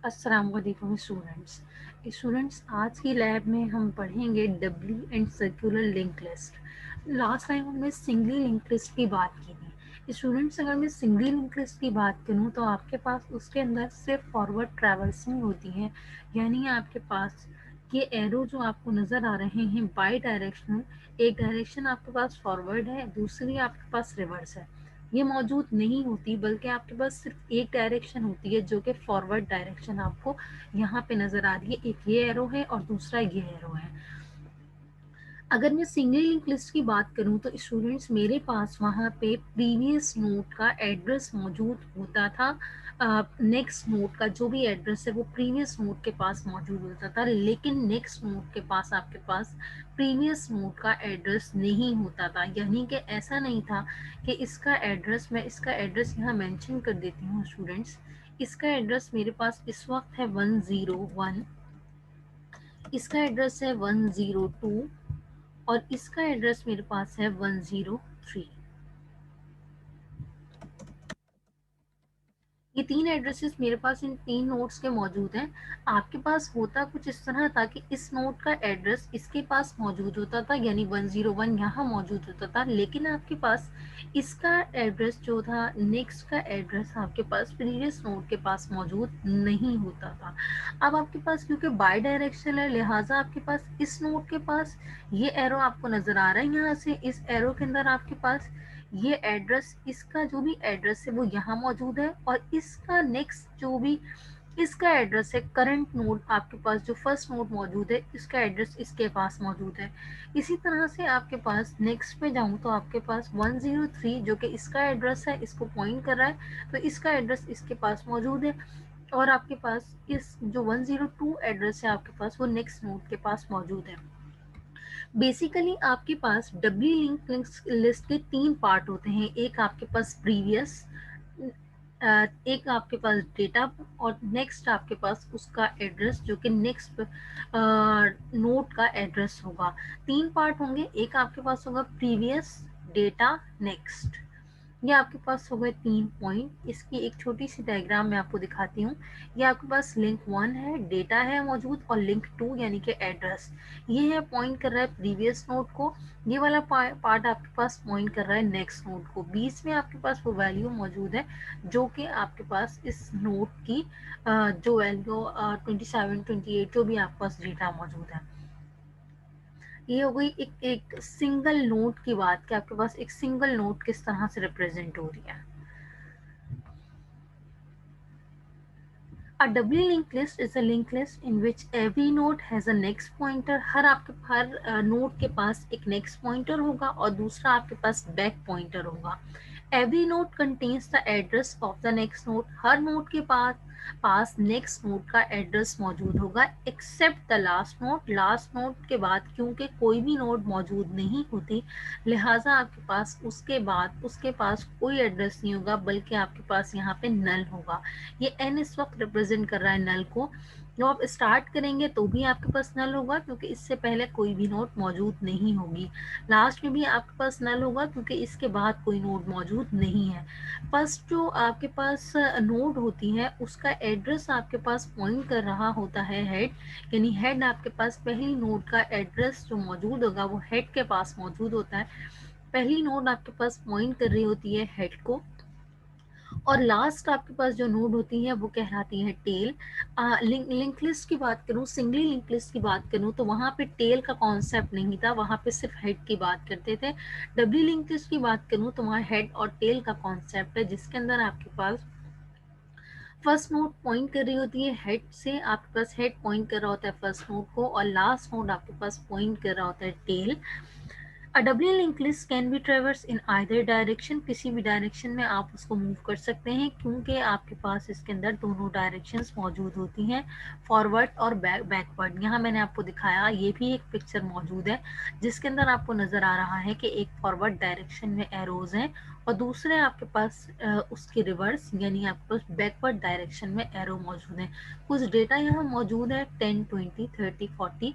अस्सलाम वालेकुम स्टूडेंट्स, आज की लैब में हम पढ़ेंगे W and circular link list. Last time हमने सिंगली लिंक लिस्ट की बात की थी। स्टूडेंट्स, अगर मैं सिंगली लिंक लिस्ट की बात करूं तो आपके पास उसके अंदर सिर्फ फॉरवर्ड ट्रैवर्सिंग होती है, यानी आपके पास ये एरो जो आपको नज़र आ रहे हैं बाई डायरेक्शनल, एक डायरेक्शन आपके पास फॉरवर्ड है, दूसरी आपके पास रिवर्स है, ये मौजूद नहीं होती, बल्कि आपके पास सिर्फ एक डायरेक्शन होती है जो कि फॉरवर्ड डायरेक्शन आपको यहाँ पे नज़र आ रही है। एक ये एरो है और दूसरा ये एरो है। अगर मैं सिंगल लिंक लिस्ट की बात करूं तो स्टूडेंट्स, मेरे पास वहाँ पे प्रीवियस नोट का एड्रेस मौजूद होता था। नेक्स्ट नोट का जो भी एड्रेस है वो प्रीवियस नोट के पास मौजूद होता था, लेकिन नेक्स्ट नोट के पास आपके पास प्रीवियस नोट का एड्रेस नहीं होता था। यानी कि ऐसा नहीं था कि इसका एड्रेस, मैं इसका एड्रेस यहाँ मेंशन कर देती हूँ स्टूडेंट्स। इसका एड्रेस मेरे पास इस वक्त है 101, इसका एड्रेस है 102 और इसका एड्रेस मेरे पास है 103। ये तीन एड्रेसेस मेरे पास इन तीन नोट्स के मौजूद हैं। आपके पास होता कुछ इस तरह था कि इस नोट का एड्रेस इसके पास मौजूद होता था, यानी 101 यहाँ मौजूद होता था, लेकिन आपके पास इसका एड्रेस जो था, नेक्स्ट का एड्रेस आपके पास प्रीवियस नोट के पास मौजूद नहीं होता था। अब आपके पास क्योंकि बाई डायरेक्शनल है, लिहाजा आपके पास इस नोट के पास ये एरो आपको नज़र आ रहा है, यहाँ से इस एरो के अंदर आपके पास ये एड्रेस, इसका जो भी एड्रेस है वो यहाँ मौजूद है, और इसका नेक्स्ट जो भी इसका एड्रेस है, करंट नोड आपके पास जो फर्स्ट नोड मौजूद है, इसका एड्रेस इसके पास मौजूद है। इसी तरह से आपके पास नेक्स्ट पे जाऊं तो आपके पास 103 जो कि इसका एड्रेस है, इसको पॉइंट कर रहा है, तो इसका एड्रेस इसके पास मौजूद है। और आपके पास इस जो 102 एड्रेस है आपके पास, वो नेक्स्ट नोड के पास मौजूड है। बेसिकली आपके पास डब्ल्यू लिंक लिस्ट के तीन पार्ट होते हैं। एक आपके पास प्रीवियस, एक आपके पास डेटा, और नेक्स्ट आपके पास उसका एड्रेस जो कि नेक्स्ट नोट का एड्रेस होगा। तीन पार्ट होंगे, एक आपके पास होगा प्रीवियस, डेटा, नेक्स्ट। ये आपके पास हो गए 3 पॉइंट। इसकी एक छोटी सी डायग्राम मैं आपको दिखाती हूँ। ये आपके पास लिंक 1 है, डेटा है मौजूद, और लिंक 2 यानी कि एड्रेस, ये है पॉइंट कर रहा है प्रीवियस नोट को। ये वाला पार्ट आपके पास पॉइंट कर रहा है नेक्स्ट नोट को। बीच में आपके पास वो वैल्यू मौजूद है जो कि आपके पास इस नोट की जो वैल्यू 27, 28 जो भी आपके पास डेटा मौजूद है। ये हो गई एक सिंगल नोट की बात कि आपके पास एक सिंगल नोट किस तरह से रिप्रेजेंट हो रही है। A doubly linked list is a linked list in which every node has a next pointer। Her node के पास एक next pointer होगा और दूसरा आपके पास back pointer होगा। Every node contains the address of the next node। हर node के पास नेक्स्ट नोड का एड्रेस मौजूद होगा, except the last node. Last node के बाद क्योंकि कोई भी नोड मौजूद नहीं होती, लिहाजा आपके पास उसके बाद उसके पास कोई एड्रेस नहीं होगा, बल्कि आपके पास यहाँ पे नल होगा। ये एन इस वक्त रिप्रेजेंट कर रहा है नल को। जब आप स्टार्ट करेंगे तो भी आपके पास नल होगा क्योंकि इससे पहले कोई भी नोड मौजूद नहीं होगी। लास्ट में भी आपके पास नल होगा क्योंकि इसके बाद कोई नोड मौजूद नहीं है। फर्स्ट जो आपके पास नोड होती है उसका एड्रेस आपके पास पॉइंट कर रहा होता है हेड, यानी हेड आपके पास पहली नोड का एड्रेस जो मौजूद होगा वो हेड के पास मौजूद होता है। पहली नोड आपके पास पॉइंट कर रही होती है हेड को, और लास्ट आपके पास जो नोड होती है वो कहलाती है टेल। लिंक लिस्ट की बात करूँ, सिंगली लिंक लिस्ट की बात करूँ तो वहाँ पे टेल का कॉन्सेप्ट नहीं था, वहाँ पे सिर्फ हेड की बात करते थे। डब्ल्यू लिंक लिस्ट की बात करूँ तो वहाँ हेड और टेल का कॉन्सेप्ट है, जिसके अंदर आपके पास फर्स्ट नोड पॉइंट कर रही होती है हेड से, आपके पास हेड पॉइंट कर रहा होता है फर्स्ट नोड को, और लास्ट नोड आपके पास पॉइंट कर रहा होता है tell. A doubly linked list can be traversed in either direction। किसी भी डायरेक्शन में आप उसको मूव कर सकते हैं क्योंकि आपके पास इसके अंदर दोनों डायरेक्शंस मौजूद होती हैं, फॉरवर्ड और बैकवर्ड। यहाँ मैंने आपको दिखाया, ये भी एक पिक्चर मौजूद है जिसके अंदर आपको नज़र आ रहा है कि एक फॉरवर्ड डायरेक्शन में एरोज हैं और दूसरे आपके पास उसके रिवर्स यानी आपके पास बैकवर्ड डायरेक्शन में एरो मौजूद है। कुछ डेटा यहाँ मौजूद है 10, 20, 30, 40।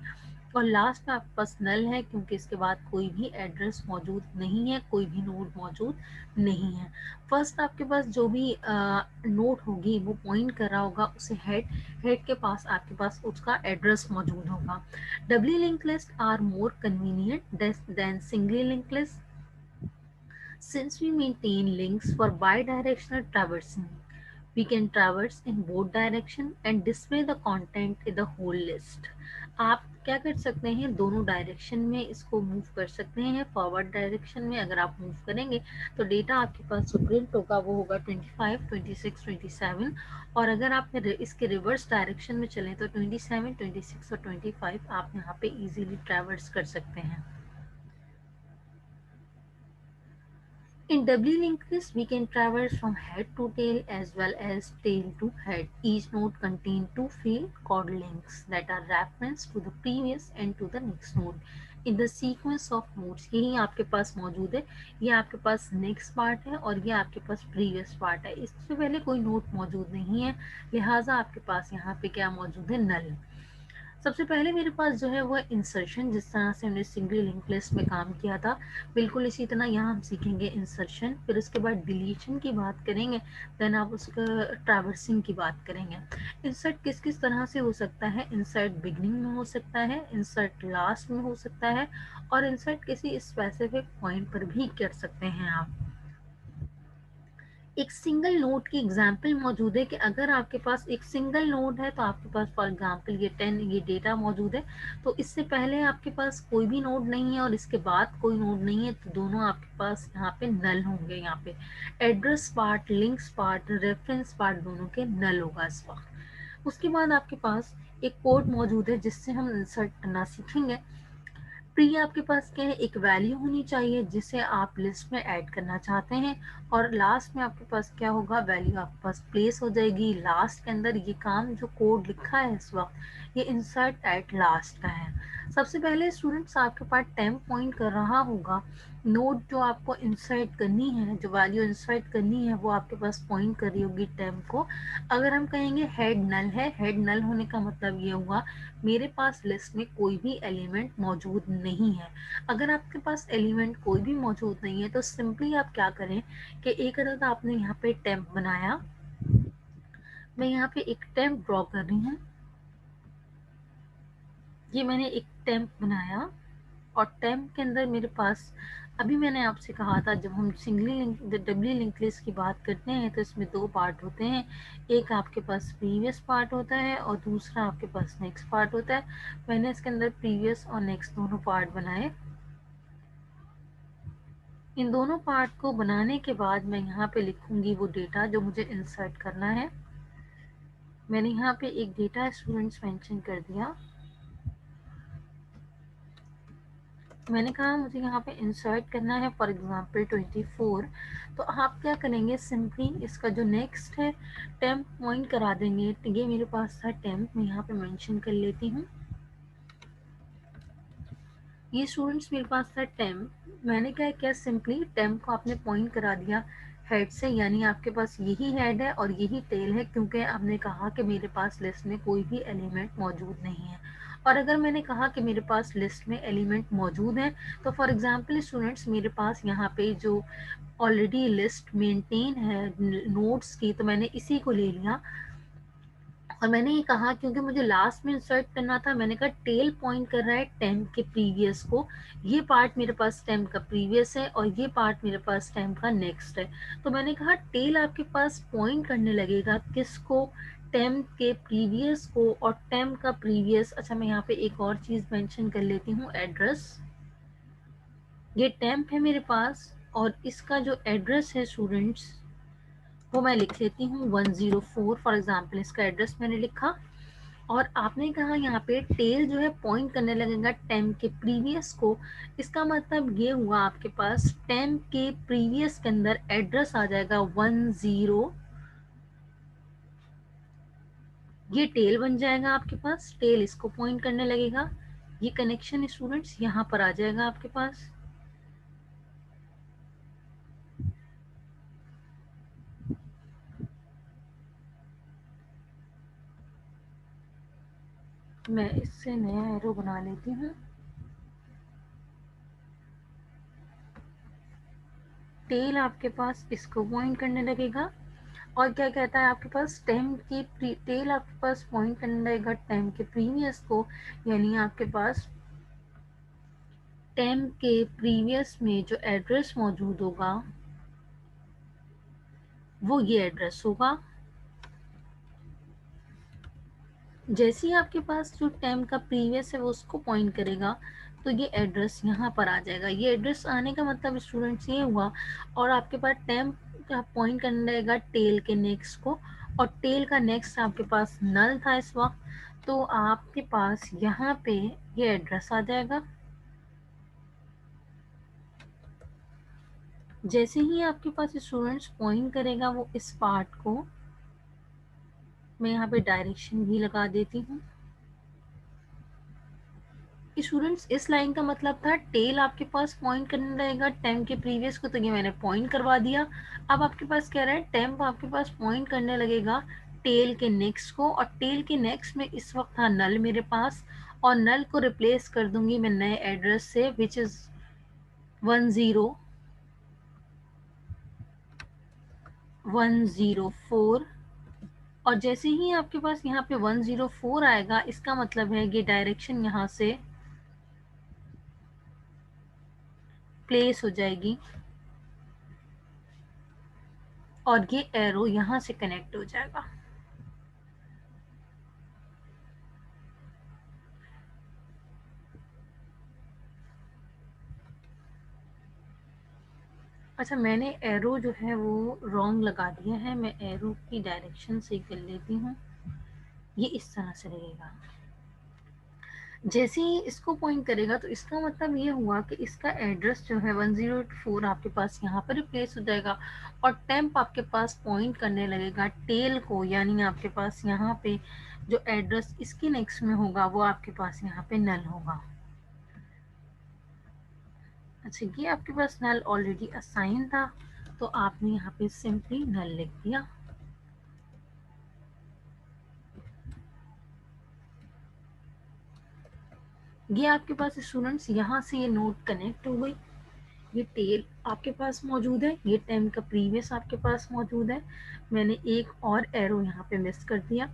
और लास्ट में आपके पास नल है क्योंकि इसके बाद कोई भी एड्रेस मौजूद नहीं है, कोई भी नोड मौजूद नहीं है। फर्स्ट आपके पास जो भी नोड होगी वो पॉइंट कर रहा होगा उसे हेड के पास आपके पास उसका एड्रेस मौजूद होगा। Doubly link list are more convenient than singly link list since we maintain links for bidirectional traversing. We can traverse in both direction and display the content in the whole list. आप क्या कर सकते हैं, दोनों direction में इसको move कर सकते हैं। फॉरवर्ड डायरेक्शन में अगर आप मूव करेंगे तो डेटा आपके पास जो प्रिंट होगा वो होगा 25, 26, 27, और अगर आप इसके रिवर्स डायरेक्शन में चलें तो 27, 26 और 25 आप यहाँ पे इजीली ट्रैवर्स कर सकते हैं। In doubly linked list, we can traverse from head to tail as well as tail to head. Each node contains two field called links that are reference to the previous and to the next node. In the sequence of nodes, यही आपके पास मौजूद है। ये आपके पास next part है और ये आपके पास previous part है। इससे पहले कोई नोड मौजूद नहीं है, लिहाजा आपके पास यहाँ पे क्या मौजूद है, नल। सबसे पहले मेरे पास जो है वो इंसर्शन, जिस तरह से हमने सिंगल लिंक लिस्ट में काम किया था बिल्कुल इसी तरह यहाँ हम सीखेंगे इंसर्शन। फिर उसके बाद डिलीशन की बात करेंगे, देन आप उसका ट्रैवर्सिंग की बात करेंगे। इंसर्ट किस किस तरह से हो सकता है, इंसर्ट बिगनिंग में हो सकता है, इंसर्ट लास्ट में हो सकता है, और इंसर्ट किसी स्पेसिफिक पॉइंट पर भी कर सकते हैं आप। एक सिंगल नोड की एग्जाम्पल मौजूद है कि अगर आपके पास एक सिंगल नोड है तो आपके पास फॉर एग्जाम्पल ये 10 ये डेटा मौजूद है, तो इससे पहले आपके पास कोई भी नोड नहीं है और इसके बाद कोई नोड नहीं है, तो दोनों आपके पास यहाँ पे नल होंगे। यहाँ पे address part, links part, reference part दोनों के नल होगा इस वक्त। उसके बाद आपके पास एक कोड मौजूद है जिससे हम इंसर्ट करना सीखेंगे। प्री आपके पास क्या है, एक वैल्यू होनी चाहिए जिसे आप लिस्ट में ऐड करना चाहते हैं, और लास्ट में आपके पास क्या होगा, वैल्यू आपके पास प्लेस हो जाएगी लास्ट के अंदर। ये काम जो कोड लिखा है इस वक्त ये इंसर्ट एट लास्ट का है। सबसे पहले स्टूडेंट्स आपके पास टेम्प पॉइंट कर रहा होगा, नोड जो आपको इंसर्ट करनी है, जो वैल्यू इंसर्ट करनी है वो आपके पास पॉइंट कर रही होगी टेम्प को। अगर हम कहेंगे हेड नल है, हेड नल होने का मतलब ये हुआ मेरे पास लिस्ट में कोई भी एलिमेंट मौजूद नहीं है। अगर आपके पास एलिमेंट कोई भी मौजूद नहीं है तो सिंपली आप क्या करें कि एक अदद आपने यहाँ पे टेम्प बनाया, मैं यहाँ पे एक टेम्प ड्रॉ कर रही हूँ। ये मैंने एक टेम्प बनाया और टेम्प के अंदर मेरे पास, अभी मैंने आपसे कहा था जब हम सिंगली लिंक डबली लिंक लिस्ट की बात करते हैं तो इसमें दो पार्ट होते हैं, एक आपके पास प्रीवियस पार्ट होता है और दूसरा आपके पास नेक्स्ट पार्ट होता है। मैंने इसके अंदर प्रीवियस और नेक्स्ट दोनों पार्ट बनाए। इन दोनों पार्ट को बनाने के बाद मैं यहाँ पे लिखूंगी वो डेटा जो मुझे इंसर्ट करना है। मैंने यहाँ पे एक डेटा स्टूडेंट्स मेंशन कर दिया। मैंने कहा मुझे यहाँ पे इंसर्ट करना है फॉर एग्जांपल 24, तो आप क्या करेंगे, सिंपली इसका जो नेक्स्ट है टेम्प पॉइंट करा देंगे। ये मेरे पास था टेम्प, मैं यहाँ पे मेंशन कर लेती हूँ। ये स्टूडेंट्स मेरे पास था टेम्प, मैंने क्या किया, सिंपली टेम्प को आपने पॉइंट करा दिया हेड से, यानी आपके पास यही हेड है और यही टेल है, क्योंकि आपने कहा कि मेरे पास लिस्ट में कोई भी एलिमेंट मौजूद नहीं है। और अगर मैंने कहा कि मेरे पास लिस्ट में एलिमेंट मौजूद है तो फॉर एग्जांपल स्टूडेंट्स मेरे पास यहाँ पे जो ऑलरेडी लिस्ट मेंटेन है नोट्स की, तो मैंने इसी को ले लिया और मैंने ये कहा क्योंकि मुझे लास्ट में इंसर्ट करना था, मैंने कहा टेल पॉइंट कर रहा है टेम्प के प्रीवियस को। ये पार्ट मेरे पास टेम्प का प्रीवियस है और ये पार्ट मेरे पास टेम्प का नेक्स्ट है। तो मैंने कहा टेल आपके पास पॉइंट करने लगेगा किसको, टेम्प के प्रीवियस को, और टेम्प का प्रीवियस। अच्छा मैं यहाँ पे एक और चीज मेंशन कर लेती हूँ, एड्रेस। ये टेम्प है मेरे पास और इसका जो एड्रेस है स्टूडेंट्स वो मैं लिख लेती हूँ 104 फॉर एग्जाम्पल, इसका एड्रेस मैंने लिखा। और आपने कहा यहाँ पे टेल जो है पॉइंट करने लगेगा टेम्प के प्रीवियस को, इसका मतलब ये हुआ आपके पास टेम्प के प्रीवियस के अंदर एड्रेस आ जाएगा 10, ये टेल बन जाएगा आपके पास, टेल इसको पॉइंट करने लगेगा। ये कनेक्शन स्टूडेंट्स यहाँ पर आ जाएगा आपके पास। मैं इससे नया एरो बना लेती हूँ। टेल आपके पास इसको पॉइंट करने लगेगा, और क्या कहता है आपके पास टेल आपके पास पॉइंट करने लगेगा टेम के प्रीवियस को, यानी आपके पास टेम के प्रीवियस में जो एड्रेस मौजूद होगा वो ये एड्रेस होगा। जैसे ही आपके पास जो टेम का प्रीवियस है वो उसको पॉइंट करेगा, तो ये एड्रेस यहाँ पर आ जाएगा। ये एड्रेस आने का मतलब स्टूडेंट्स ये हुआ, और आपके पास टेम का पॉइंट करने लगेगा टेल के नेक्स्ट को, और टेल का नेक्स्ट आपके पास नल था इस वक्त, तो आपके पास यहाँ पे ये एड्रेस आ जाएगा। जैसे ही आपके पास स्टूडेंट्स पॉइंट करेगा वो इस पार्ट को, मैं यहाँ पे डायरेक्शन भी लगा देती हूँ। स्टूडेंट्स इस लाइन का मतलब था टेल आपके पास पॉइंट करने रहेगा टेम के प्रीवियस को, तो ये मैंने पॉइंट करवा दिया। अब आपके पास कह रहा है टेम आपके पास पॉइंट करने लगेगा टेल के नेक्स्ट को, और टेल के नेक्स्ट में इस वक्त था नल मेरे पास, और नल को रिप्लेस कर दूंगी मैं नए एड्रेस से विच इज 10104। और जैसे ही आपके पास यहाँ पे 104 आएगा, इसका मतलब है ये डायरेक्शन यहाँ से प्लेस हो जाएगी, और ये एरो यहाँ से कनेक्ट हो जाएगा। अच्छा, मैंने एरो जो है वो रॉन्ग लगा दिया है, मैं एरो की डायरेक्शन से कर लेती हूँ। ये इस तरह से रहेगा। जैसे ही इसको पॉइंट करेगा तो इसका मतलब ये हुआ कि इसका एड्रेस जो है 104 आपके पास यहाँ पर रिप्लेस हो जाएगा, और टेम्प आपके पास पॉइंट करने लगेगा टेल को, यानी आपके पास यहाँ पे जो एड्रेस इसके नेक्स्ट में होगा वो आपके पास यहाँ पे नल होगा। अच्छा, ये आपके पास नल ऑलरेडी असाइन था, तो आपने यहाँ पे सिंपली नल लिख दिया। ये आपके पास स्टूडेंट्स यहाँ से ये नोट कनेक्ट हो गई। ये टेल आपके पास मौजूद है, ये टेम का प्रीवियस आपके पास मौजूद है। मैंने एक और एरो यहाँ पे मिस कर दिया।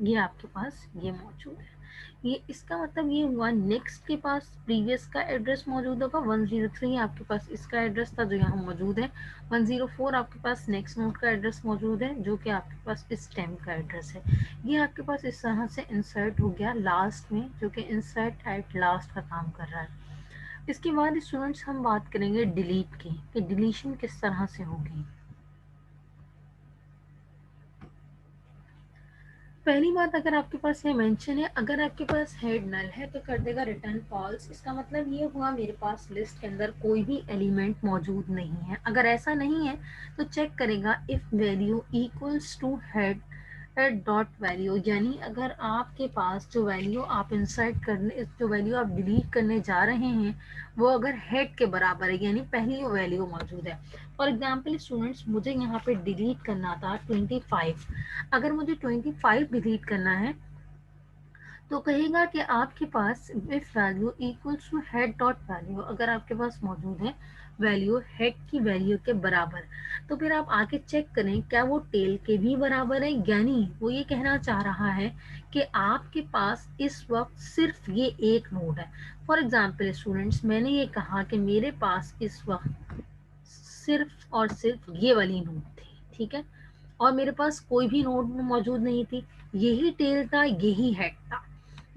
ये आपके पास ये मौजूद है। ये इसका मतलब ये हुआ नेक्स्ट के पास प्रीवियस का एड्रेस मौजूद होगा। 103 आपके पास इसका एड्रेस था जो यहाँ मौजूद है। 104 आपके पास नेक्स्ट नोड का एड्रेस मौजूद है जो कि आपके पास इस टेम का एड्रेस है। ये आपके पास इस तरह से इंसर्ट हो गया लास्ट में, जो कि इंसर्ट एट लास्ट का काम कर रहा है। इसके बाद स्टूडेंट्स हम बात करेंगे डिलीट की, कि डिलीशन किस तरह से होगी। पहली बात, अगर आपके पास ये मेंशन है, अगर आपके पास हेड नल है तो कर देगा रिटर्न फॉल्स। इसका मतलब ये हुआ मेरे पास लिस्ट के अंदर कोई भी एलिमेंट मौजूद नहीं है। अगर ऐसा नहीं है तो चेक करेगा if value equals to head dot value, यानी अगर आपके पास जो वैल्यू आप इंसर्ट करने, जो वैल्यू आप डिलीट करने जा रहे हैं वो अगर हेड के बराबर है, यानी पहली वैल्यू मौजूद है। फॉर एग्जाम्पल स्टूडेंट्स, मुझे यहाँ पे डिलीट करना था 25। अगर मुझे 25 डिलीट करना है तो कहेगा कि आपके पास if value equals to head dot value, अगर आपके पास मौजूद है वैल्यू हेड की वैल्यू के बराबर, तो फिर आप आके चेक करें क्या वो टेल के भी बराबर है। यानी वो ये कहना चाह रहा है कि आपके पास इस वक्त सिर्फ ये एक नोड है। फॉर एग्जाम्पल स्टूडेंट्स, मैंने ये कहा कि मेरे पास इस वक्त सिर्फ और सिर्फ ये वाली नोड थी, ठीक है, और मेरे पास कोई भी नोड मौजूद नहीं थी, यही टेल था, यही हेड था।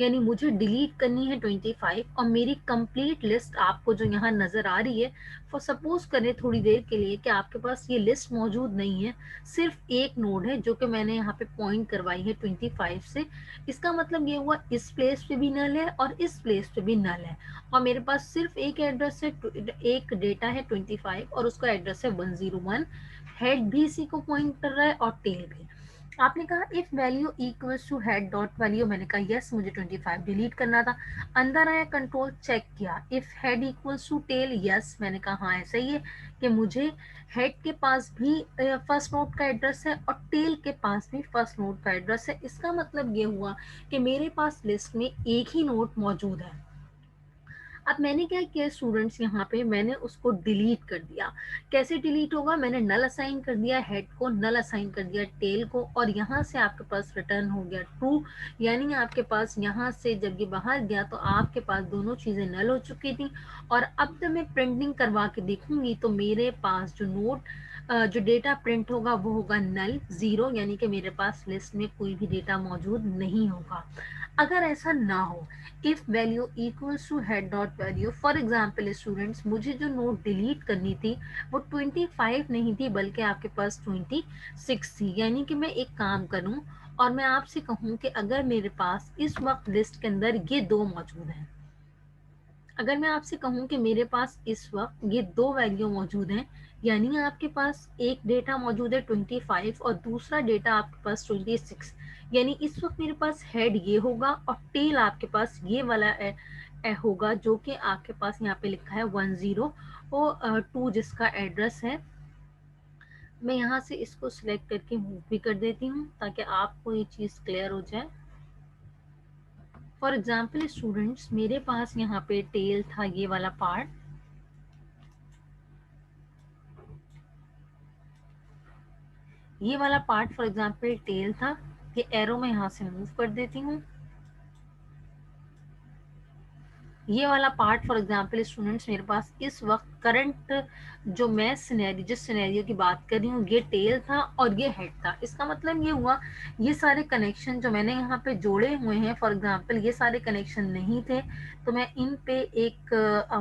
यानी मुझे डिलीट करनी है 25, और मेरी कंप्लीट लिस्ट आपको जो यहाँ नजर आ रही है, फॉर सपोज करें थोड़ी देर के लिए कि आपके पास ये लिस्ट मौजूद नहीं है, सिर्फ एक नोड है जो कि मैंने यहाँ पे पॉइंट करवाई है 25 से। इसका मतलब ये हुआ इस प्लेस पे भी नल है और इस प्लेस पे भी नल है, और मेरे पास सिर्फ एक एड्रेस है, एक डेटा है 25 और उसका एड्रेस है 101। हेड भी इसी को पॉइंट कर रहा है और टेल भी। आपने कहा if value equals to head dot value, मैंने कहा यस मुझे 25 डिलीट करना था। अंदर आया कंट्रोल चेक किया, if head equals to tail, yes मैंने कहा हाँ ऐसा ही है कि मुझे हेड के पास भी फर्स्ट नोड का एड्रेस है और टेल के पास भी फर्स्ट नोड का एड्रेस है। इसका मतलब ये हुआ कि मेरे पास लिस्ट में एक ही नोड मौजूद है। अब मैंने क्या किया स्टूडेंट्स, यहाँ पे मैंने उसको डिलीट कर दिया। कैसे डिलीट होगा, मैंने नल असाइन कर दिया हेड को, नल असाइन कर दिया टेल को, और यहाँ से आपके पास रिटर्न हो गया ट्रू। यानी आपके पास यहाँ से जब ये बाहर गया तो आपके पास दोनों चीज़ें नल हो चुकी थी। और अब जब मैं प्रिंटिंग करवा के देखूंगी तो मेरे पास जो नोट जो डेटा प्रिंट होगा वो होगा नल 0, यानी कि मेरे पास लिस्ट में कोई भी डेटा मौजूद नहीं होगा। अगर ऐसा ना हो, if value equals to head dot value, for example students मुझे जो नोट डिलीट करनी थी वो 25 नहीं थी बल्कि आपके पास 26 थी। यानी कि मैं एक काम करूं और मैं आपसे कहूं कि अगर मेरे पास इस वक्त लिस्ट के अंदर ये दो मौजूद हैं, अगर मैं आपसे कहूं कि मेरे पास इस वक्त ये दो वैल्यू मौजूद हैं, यानी आपके पास एक डेटा मौजूद है 25 और दूसरा डेटा आपके पास 26, यानी इस वक्त मेरे पास हेड ये होगा और टेल आपके पास ये वाला होगा जो कि आपके पास यहाँ पे लिखा है 102 जिसका एड्रेस है। मैं यहाँ से इसको सिलेक्ट करके मूव भी कर देती हूँ ताकि आपको ये चीज़ क्लियर हो जाए। फॉर एग्जाम्पल स्टूडेंट्स मेरे पास यहाँ पे टेल था ये वाला पार्ट, ये वाला पार्ट फॉर एग्जाम्पल टेल था। ये एरो मैं यहाँ से मूव कर देती हूँ। ये वाला पार्ट फॉर एग्जाम्पल स्टूडेंट्स मेरे पास इस वक्त करंट जो मैं सिनेरियो जिस सिनेरियो की बात कर रही हूँ ये टेल था और ये हेड था। इसका मतलब ये हुआ ये सारे कनेक्शन जो मैंने यहाँ पे जोड़े हुए हैं, फॉर एग्जाम्पल ये सारे कनेक्शन नहीं थे तो मैं इन पे एक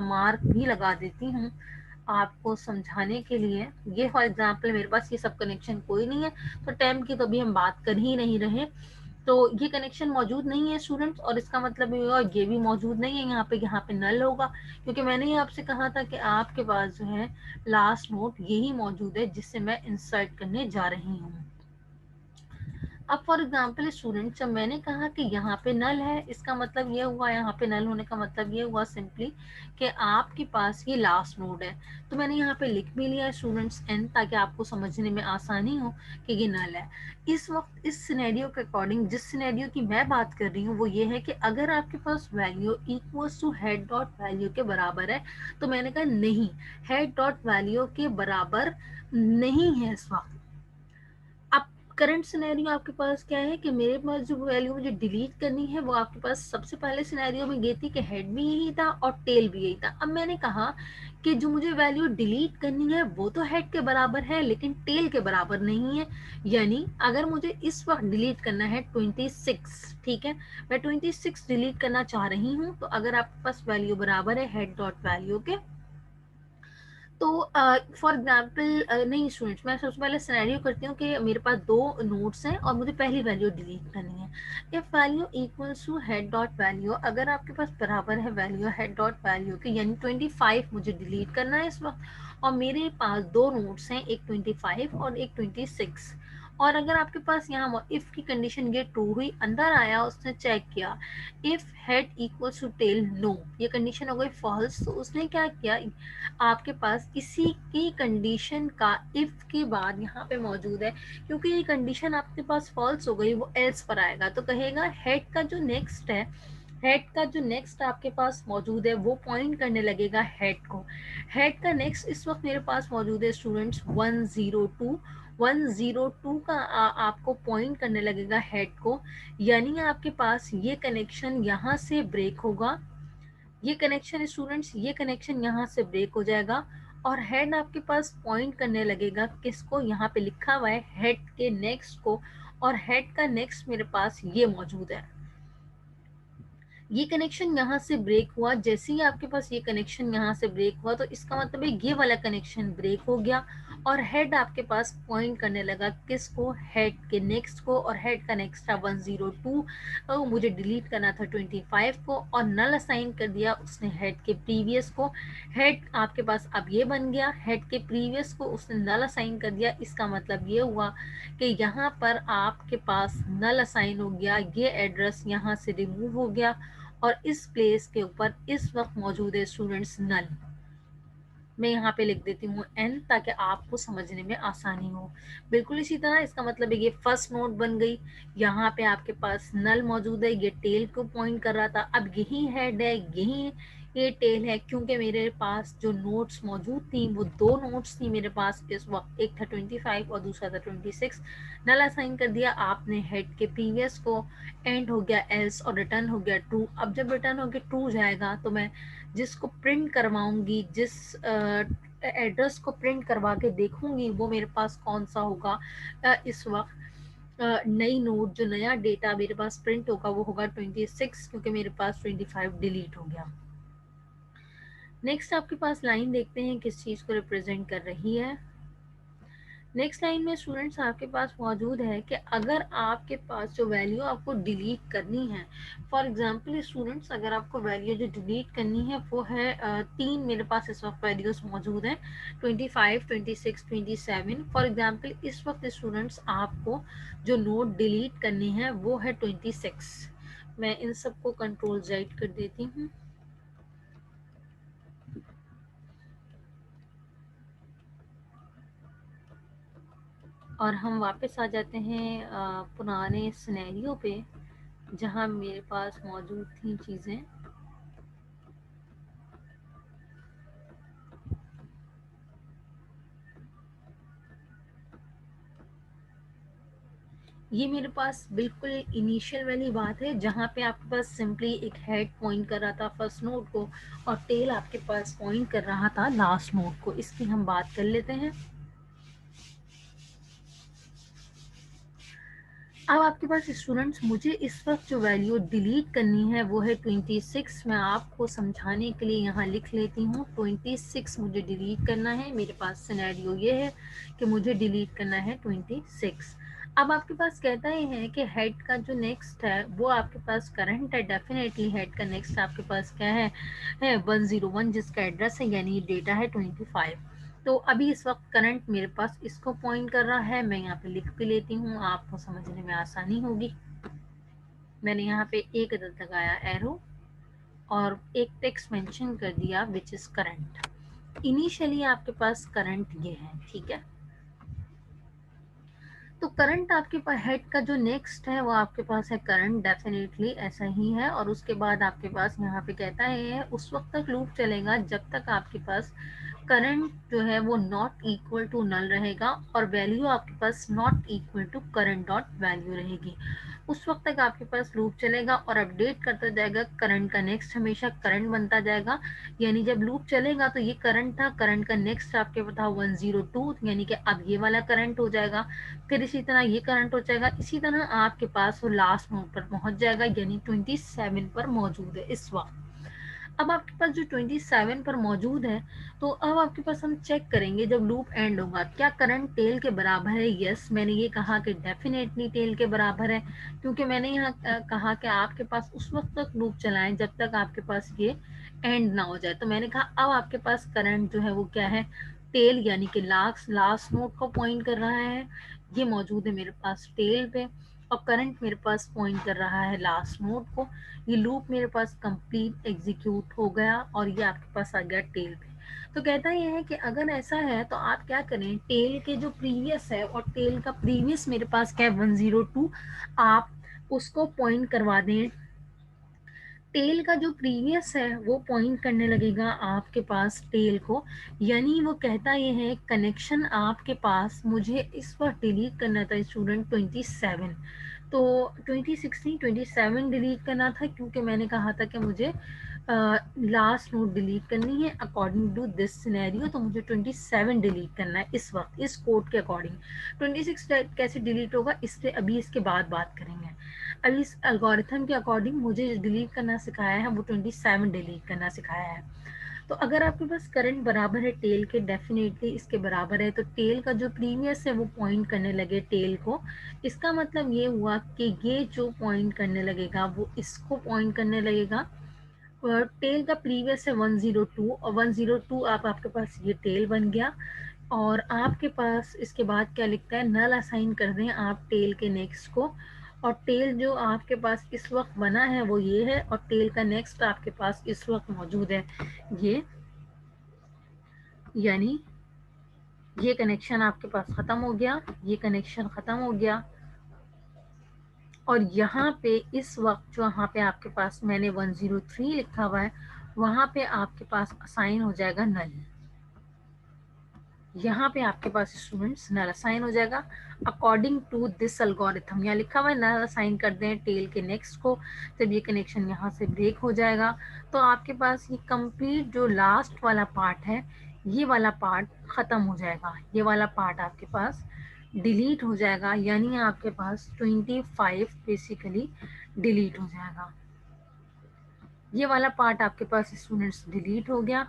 मार्क भी लगा देती हूँ आपको समझाने के लिए। ये फॉर एग्जाम्पल मेरे पास ये सब कनेक्शन कोई नहीं है, तो टेम्प की तो अभी हम बात कर ही नहीं रहे, तो ये कनेक्शन मौजूद नहीं है स्टूडेंट्स। और इसका मतलब ये होगा ये भी मौजूद नहीं है, यहाँ पे नल होगा क्योंकि मैंने ही आपसे कहा था कि आपके पास जो है लास्ट नोट यही मौजूद है जिससे मैं इंसर्ट करने जा रही हूँ। अब फॉर एग्जाम्पल स्टूडेंट जब मैंने कहा कि यहाँ पे नल है, इसका मतलब ये हुआ, यहाँ पे नल होने का मतलब ये हुआ सिंपली कि आपके पास ये लास्ट नोड है। तो मैंने यहाँ पे लिख भी लिया स्टूडेंट्स एन, ताकि आपको समझने में आसानी हो कि ये नल है। इस वक्त इस सिनेरियो के अकॉर्डिंग जिस सिनेरियो की मैं बात कर रही हूँ वो ये है कि अगर आपके पास value equals to head dot value के बराबर है, तो मैंने कहा नहीं, हेड डॉट वैल्यू के बराबर नहीं है इस वक्त। अब करंट सिनेरियो आपके पास क्या है कि मेरे पास जो वैल्यू मुझे डिलीट करनी है वो आपके पास सबसे पहले सिनेरियो में गई थी कि हेड भी यही था और टेल भी यही था। अब मैंने कहा कि जो मुझे वैल्यू डिलीट करनी है वो तो हेड के बराबर है लेकिन टेल के बराबर नहीं है। यानी अगर मुझे इस वक्त डिलीट करना है 26, ठीक है, मैं 26 डिलीट करना चाह रही हूँ, तो अगर आपके पास वैल्यू बराबर है हेड डॉट वैल्यू के, तो फॉर एग्जाम्पल नहीं स्टूडेंट्स, मैं सबसे पहले सिनेरियो करती हूँ कि मेरे पास दो नोट्स हैं और मुझे पहली वैल्यू डिलीट करनी है। If value equals to head dot value, अगर आपके पास बराबर है वैल्यू हेड डॉट वैल्यू के, यानी 25 मुझे डिलीट करना है इस वक्त और मेरे पास दो नोट्स हैं, एक 25 और एक 26। और अगर आपके पास यहाँ इफ की कंडीशन ये ट्रू हुई, अंदर आया उसने चेक किया if head equals to tail, no, ये कंडीशन हो गई फॉल्स, तो उसने क्या किया, आपके पास इसी की कंडीशन का इफ के बाद यहाँ पे मौजूद है, क्योंकि ये कंडीशन आपके पास फॉल्स हो गई वो एल्स पर आएगा, तो कहेगा हेड का जो नेक्स्ट है, हेड का जो नेक्स्ट आपके पास मौजूद है वो पॉइंट करने लगेगा हेड को। हेड का नेक्स्ट इस वक्त मेरे पास मौजूद है स्टूडेंट्स 102, 102 का आपको पॉइंट करने लगेगा हेड को। यानी आपके पास ये कनेक्शन यहाँ से ब्रेक होगा, ये कनेक्शन स्टूडेंट्स, ये कनेक्शन यहाँ से ब्रेक हो जाएगा और हेड आपके पास पॉइंट करने लगेगा किसको, यहाँ पे लिखा हुआ है हेड के नेक्स्ट को, और हेड का नेक्स्ट मेरे पास ये मौजूद है। ये कनेक्शन यहाँ से ब्रेक हुआ, जैसे ही आपके पास ये कनेक्शन यहाँ से ब्रेक हुआ तो इसका मतलब है ये वाला कनेक्शन ब्रेक हो गया और हेड आपके पास पॉइंट करने लगा किसको, हेड के नेक्स्ट को, और हेड का नेक्स्ट था 102, तो मुझे डिलीट करना था 25 को, और नल असाइन कर दिया उसने हेड के प्रीवियस को। हेड आपके पास अब ये बन गया, हेड के प्रीवियस को उसने नल असाइन कर दिया, इसका मतलब ये हुआ कि यहाँ पर आपके पास नल असाइन हो गया, ये एड्रेस यहाँ से रिमूव हो गया और इस प्लेस के ऊपर इस वक्त मौजूद है स्टूडेंट्स नल। मैं यहाँ पे लिख देती हूँ n ताकि आपको समझने में आसानी हो। बिल्कुल इसी तरह इसका मतलब है ये फर्स्ट नोड बन गई, यहाँ पे आपके पास नल मौजूद है, ये टेल को पॉइंट कर रहा था, अब यही हेड है, यही ये टेल है, क्योंकि मेरे पास जो नोट्स मौजूद थी वो दो नोट्स थी मेरे पास इस वक्त, एक था 25 और दूसरा था 26। नल असाइन कर दिया आपने हेड के प्रीवियस को, एंड हो गया एल्स और रिटर्न हो गया ट्रू। अब जब रिटर्न हो गया ट्रू जाएगा तो मैं जिसको प्रिंट करवाऊंगी, जिस एड्रेस को प्रिंट करवा के देखूंगी वो मेरे पास कौन सा होगा, इस वक्त नई नोट जो नया डेटा मेरे पास प्रिंट होगा वो होगा 26, क्योंकि मेरे पास 25 डिलीट हो गया। नेक्स्ट आपके पास लाइन देखते हैं किस चीज़ को रिप्रेजेंट कर रही है। नेक्स्ट लाइन में स्टूडेंट्स आपके पास मौजूद है कि अगर आपके पास जो वैल्यू आपको डिलीट करनी है, फॉर एग्जांपल स्टूडेंट्स अगर आपको वैल्यू जो डिलीट करनी है वो है तीन मेरे पास इस वक्त वैल्यूज मौजूद हैं 25, 26, 27। फॉर एग्जांपल इस वक्त स्टूडेंट्स आपको जो नोट डिलीट करनी है वो है 26। मैं इन सबको कंट्रोल Z कर देती हूँ। और हम वापस आ जाते हैं पुराने सिनेरियो पे जहाँ मेरे पास मौजूद थी चीज़ें। ये मेरे पास बिल्कुल इनिशियल वाली बात है जहाँ पे आपके पास सिंपली एक हेड पॉइंट कर रहा था फर्स्ट नोड को और टेल आपके पास पॉइंट कर रहा था लास्ट नोड को। इसकी हम बात कर लेते हैं। अब आपके पास स्टूडेंट्स मुझे इस वक्त जो वैल्यू डिलीट करनी है वो है 26। मैं आपको समझाने के लिए यहाँ लिख लेती हूँ 26 मुझे डिलीट करना है। मेरे पास सिनेरियो ये है कि मुझे डिलीट करना है 26। अब आपके पास कहता ही है कि हेड का जो नेक्स्ट है वो आपके पास करंट है। डेफिनेटली हेड का नेक्स्ट आपके पास क्या है 101 जिसका एड्रेस है, यानी डेटा है 25। तो अभी इस वक्त करंट मेरे पास इसको पॉइंट कर रहा है। मैं यहाँ पे लिख भी लेती हूँ, आपको समझने में आसानी होगी। मैंने यहाँ पे एक अदद लगाया एरो और एक टेक्स्ट मेंशन कर दिया विच इज करंट। इनिशियली आपके पास करंट ये है, ठीक है। तो करंट आपके पास हेड का जो नेक्स्ट है वो आपके पास है करंट, डेफिनेटली ऐसा ही है। और उसके बाद आपके पास यहाँ पे कहता है उस वक्त तक लूप चलेगा जब तक आपके पास करंट जो है वो नॉट इक्वल टू नल रहेगा और वैल्यू आपके पास not equal to current dot value रहेगी। उस वक्त तक आपके पास लूप चलेगा और अपडेट करता जाएगा। करंट का नेक्स्ट हमेशा करंट बनता जाएगा, यानी जब लूप चलेगा तो ये करंट था, करंट का नेक्स्ट आपके पास था 102, यानी कि अब ये वाला करंट हो जाएगा, फिर इसी तरह ये करंट हो जाएगा। इसी तरह आपके पास वो लास्ट नोड पर पहुंच जाएगा, यानी 27 पर मौजूद है इस वक्त। अब आपके पास जो 27 पर मौजूद है, तो अब आपके पास हम चेक करेंगे जब लूप एंड होगा क्या करंट टेल के बराबर है। यस, मैंने ये कहा कि डेफिनेटली टेल के बराबर है, क्योंकि मैंने यहाँ कहा कि आपके पास उस वक्त तक लूप चलाएं जब तक आपके पास ये एंड ना हो जाए। तो मैंने कहा अब आपके पास करंट जो है वो क्या है, टेल, यानी कि लास्ट नोड को पॉइंट कर रहा है। ये मौजूद है मेरे पास टेल पे और करंट मेरे पास पॉइंट कर रहा है लास्ट नोड को। ये लूप मेरे पास कंप्लीट एग्जीक्यूट हो गया और ये आपके पास आ गया टेल पे। तो कहता ये है कि अगर ऐसा है तो आप क्या करें, टेल के जो प्रीवियस है और टेल का प्रीवियस मेरे पास क्या है 102, आप उसको पॉइंट करवा दें। टेल का जो प्रीवियस है वो पॉइंट करने लगेगा आपके पास टेल को, यानी वो कहता ये है कनेक्शन आपके पास मुझे इस पर डिलीट करना था स्टूडेंट 27। तो 26 नहीं 27 डिलीट करना था, क्योंकि मैंने कहा था कि मुझे लास्ट नोट डिलीट करनी है अकॉर्डिंग टू दिस सिनेरियो। तो मुझे 27 डिलीट करना है इस वक्त इस कोड के अकॉर्डिंग। 26 कैसे डिलीट होगा इस पे अभी इसके बाद बात करेंगे। अब इस एल्गोरिथम के अकॉर्डिंग मुझे डिलीट करना सिखाया है वो 27 डिलीट करना सिखाया है। तो अगर आपके पास करंट बराबर है टेल के, डेफिनेटली इसके बराबर है, तो टेल का जो प्रीवियस है वो पॉइंट करने लगे टेल को। इसका मतलब ये हुआ कि ये जो पॉइंट करने लगेगा वो इसको पॉइंट करने लगेगा। टेल का प्रीवियस है 102 और 102 आपके पास ये टेल बन गया। और आपके पास इसके बाद क्या लिखता है, नल असाइन कर दें आप टेल के नेक्स्ट को। और टेल जो आपके पास इस वक्त बना है वो ये है, और टेल का नेक्स्ट आपके पास इस वक्त मौजूद है ये, यानी ये कनेक्शन आपके पास खत्म हो गया, ये कनेक्शन खत्म हो गया। और यहाँ पे इस वक्त जो यहाँ पे आपके पास मैंने 103 लिखा हुआ है, वहां पे आपके पास असाइन हो जाएगा नल। यहाँ पे आपके पास स्टूडेंट्स नल असाइन हो जाएगा अकॉर्डिंग टू दिस एल्गोरिथम। यहाँ लिखा हुआ है नल असाइन कर दें टेल के नेक्स्ट को, जब ये कनेक्शन यहाँ से ब्रेक हो जाएगा तो आपके पास ये कंप्लीट जो लास्ट वाला पार्ट है, ये वाला पार्ट खत्म हो जाएगा, ये वाला पार्ट आपके पास डिलीट हो जाएगा, यानी आपके पास 25 बेसिकली डिलीट हो जाएगा। ये वाला पार्ट आपके पास स्टूडेंट्स डिलीट हो गया।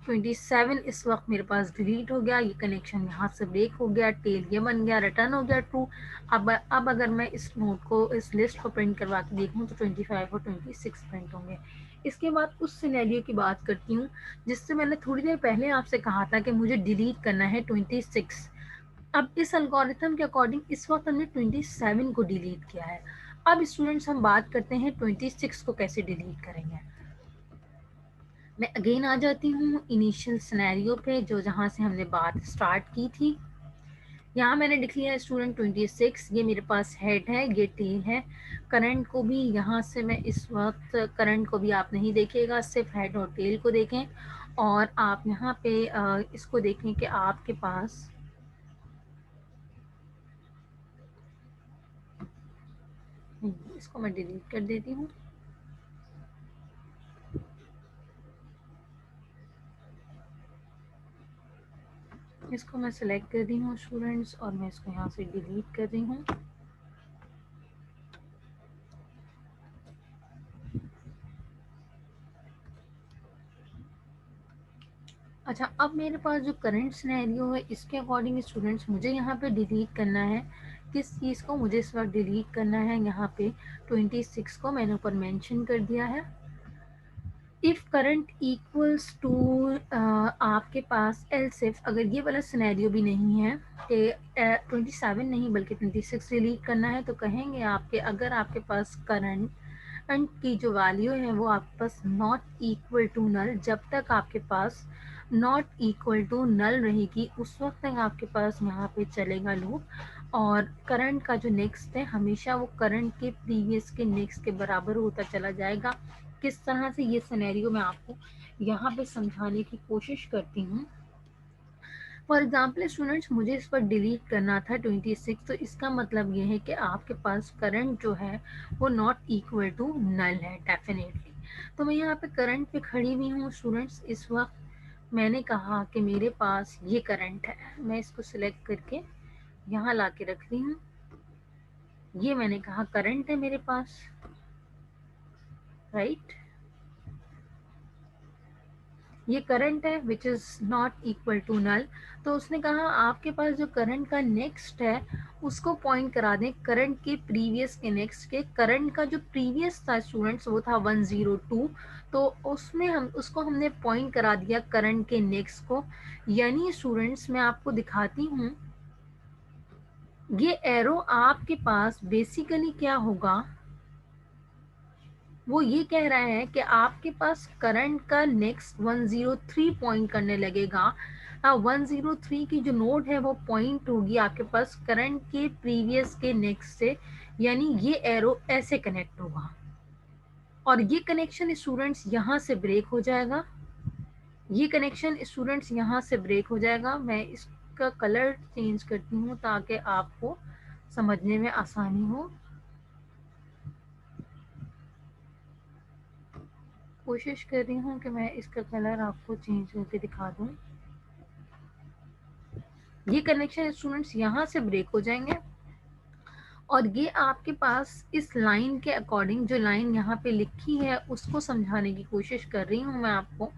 27 इस वक्त मेरे पास डिलीट हो गया, ये कनेक्शन यहाँ से ब्रेक हो गया, टेल ये बन गया, रिटर्न हो गया ट्रू। अब अगर मैं इस नोट को, इस लिस्ट को प्रिंट करवा के देखूँ तो 25 और 26 प्रिंट होंगे। इसके बाद उस सिनेरियो की बात करती हूँ जिससे मैंने थोड़ी देर पहले आपसे कहा था कि मुझे डिलीट करना है 26। अब इस एल्गोरिथम के अकॉर्डिंग इस वक्त हमने 27 को डिलीट किया है। अब स्टूडेंट्स हम बात करते हैं 26 को कैसे डिलीट करेंगे। मैं अगेन आ जाती हूँ इनिशियल सिनेरियो पे, जो जहाँ से हमने बात स्टार्ट की थी। यहाँ मैंने लिख लिया है स्टूडेंट 26, ये मेरे पास हेड है, ये टेल है। करंट को भी यहाँ से मैं इस वक्त, करंट को भी आप नहीं देखिएगा, सिर्फ हेड और टेल को देखें। और आप यहाँ पे इसको देखें कि आपके पास इसको मैं डिलीट कर देती हूँ। इसको मैं सिलेक्ट कर दी हूँ स्टूडेंट्स, और मैं इसको यहाँ से डिलीट कर रही हूँ। अच्छा, अब मेरे पास जो करंट सिनेरियो है इसके अकॉर्डिंग स्टूडेंट्स मुझे यहाँ पे डिलीट करना है, किस चीज़ को मुझे इस वक्त डिलीट करना है, यहाँ पे 26 को मैंने ऊपर मेंशन कर दिया है। इफ करंट इक्वल्स टू, आपके पास एल्स इफ, अगर ये वाला सिनेरियो भी नहीं है कि 27 नहीं बल्कि 26 डिलीट करना है, तो कहेंगे आपके अगर आपके पास करंट की जो वैल्यू है वो आपके पास नॉट इक्वल टू नल, जब तक आपके पास नॉट इक्वल टू नल रहेगी उस वक्त तक आपके पास यहाँ पे चलेगा लूप। और करंट का जो नेक्स्ट है हमेशा वो करंट के प्रीवियस के नेक्स्ट के बराबर होता चला जाएगा। किस तरह से, ये सिनेरियो मैं आपको यहाँ पे समझाने की कोशिश करती हूँ। फॉर एग्जाम्पल स्टूडेंट्स मुझे इस पर डिलीट करना था 26, तो इसका मतलब ये है कि आपके पास करंट जो है वो नॉट इक्वल टू नल है डेफिनेटली। तो मैं यहाँ पे करंट पे खड़ी हुई हूँ स्टूडेंट्स, इस वक्त मैंने कहा कि मेरे पास ये करंट है, मैं इसको सिलेक्ट करके यहाँ ला के रख रही हूँ। ये मैंने कहा करंट है मेरे पास, राइट, ये करंट है which is not equal to null. तो उसने कहा आपके पास जो करंट का नेक्स्ट है उसको पॉइंट करा दें करंट के प्रीवियस के नेक्स्ट के। करंट का जो प्रीवियस था स्टूडेंट्स वो था 102, तो उसमें हम उसको हमने पॉइंट करा दिया करंट के नेक्स्ट को। यानी स्टूडेंट्स मैं आपको दिखाती हूँ, ये एरो आपके पास बेसिकली क्या होगा, वो ये कह रहा है कि आपके पास करंट का नेक्स्ट 103 पॉइंट करने लगेगा। 103 की जो नोड है वो पॉइंट होगी आपके पास करंट के प्रीवियस के नेक्स्ट से, यानी ये एरो ऐसे कनेक्ट होगा। और ये कनेक्शन स्टूडेंट्स यहाँ से ब्रेक हो जाएगा, ये कनेक्शन स्टूडेंट्स यहाँ से ब्रेक हो जाएगा। मैं इसका कलर चेंज करती हूँ ताकि आपको समझने में आसानी हो। कोशिश कर रही हूँ कि मैं इसका कलर आपको चेंज करके दिखा दूँ। ये कनेक्शन स्टूडेंट्स यहाँ से ब्रेक हो जाएंगे और ये आपके पास इस लाइन के अकॉर्डिंग, जो लाइन यहाँ पे लिखी है उसको समझाने की कोशिश कर रही हूँ मैं आपको,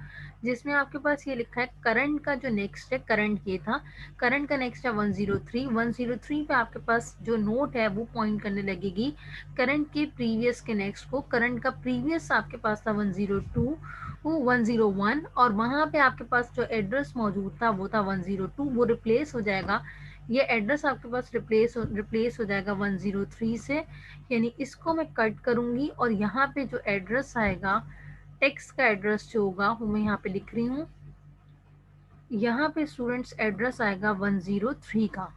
जिसमें आपके पास ये लिखा है करंट का जो नेक्स्ट है, करंट ये था, करंट का नेक्स्ट है 103, 103 पे आपके पास जो नोट है वो पॉइंट करने लगेगी करंट के प्रीवियस के नेक्स्ट को। करंट का प्रीवियस आपके पास था 102, 101, और वहाँ पे आपके पास जो एड्रेस मौजूद था वो था 102, वो रिप्लेस हो जाएगा, ये एड्रेस आपके पास रिप्लेस हो जाएगा 103 से। यानी इसको मैं कट करूंगी और यहाँ पे जो एड्रेस आएगा, टेक्स्ट का एड्रेस जो होगा वो मैं यहाँ पे लिख रही हूँ। यहाँ पे स्टूडेंट्स एड्रेस आएगा 103 का,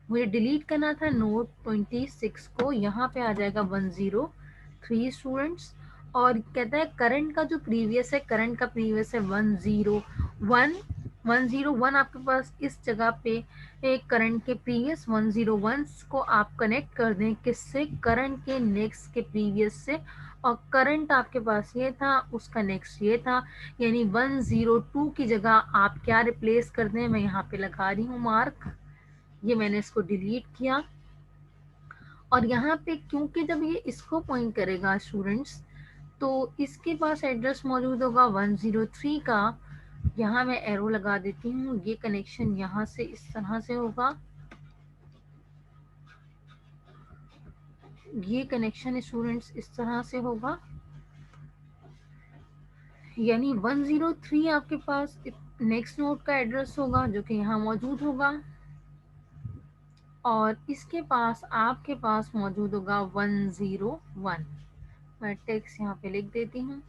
मुझे डिलीट करना था नोट 26 को, यहाँ पे आ जाएगा 103 स्टूडेंट्स। और कहता है करंट का जो प्रीवियस है, करंट का प्रीवियस है 101, 101 आपके पास इस जगह पे एक करंट के प्रीवियस 101 को आप कनेक्ट कर दें किससे, करंट के नेक्स्ट के प्रीवियस से, और करंट आपके पास ये था, उसका नेक्स्ट ये था, यानी 102 की जगह आप क्या रिप्लेस कर दें, मैं यहाँ पे लगा रही हूँ मार्क, ये मैंने इसको डिलीट किया। और यहाँ पे क्योंकि जब ये इसको पॉइंट करेगा स्टूडेंट्स, तो इसके पास एड्रेस मौजूद होगा 103 का, यहाँ मैं एरो लगा देती हूँ, ये कनेक्शन यहाँ से इस तरह से होगा, ये कनेक्शन स्टूडेंट्स इस तरह से होगा, यानी 103 आपके पास नेक्स्ट नोड का एड्रेस होगा जो कि यहाँ मौजूद होगा, और इसके पास आपके पास मौजूद होगा 101। मैं टेक्स्ट यहाँ पे लिख देती हूँ,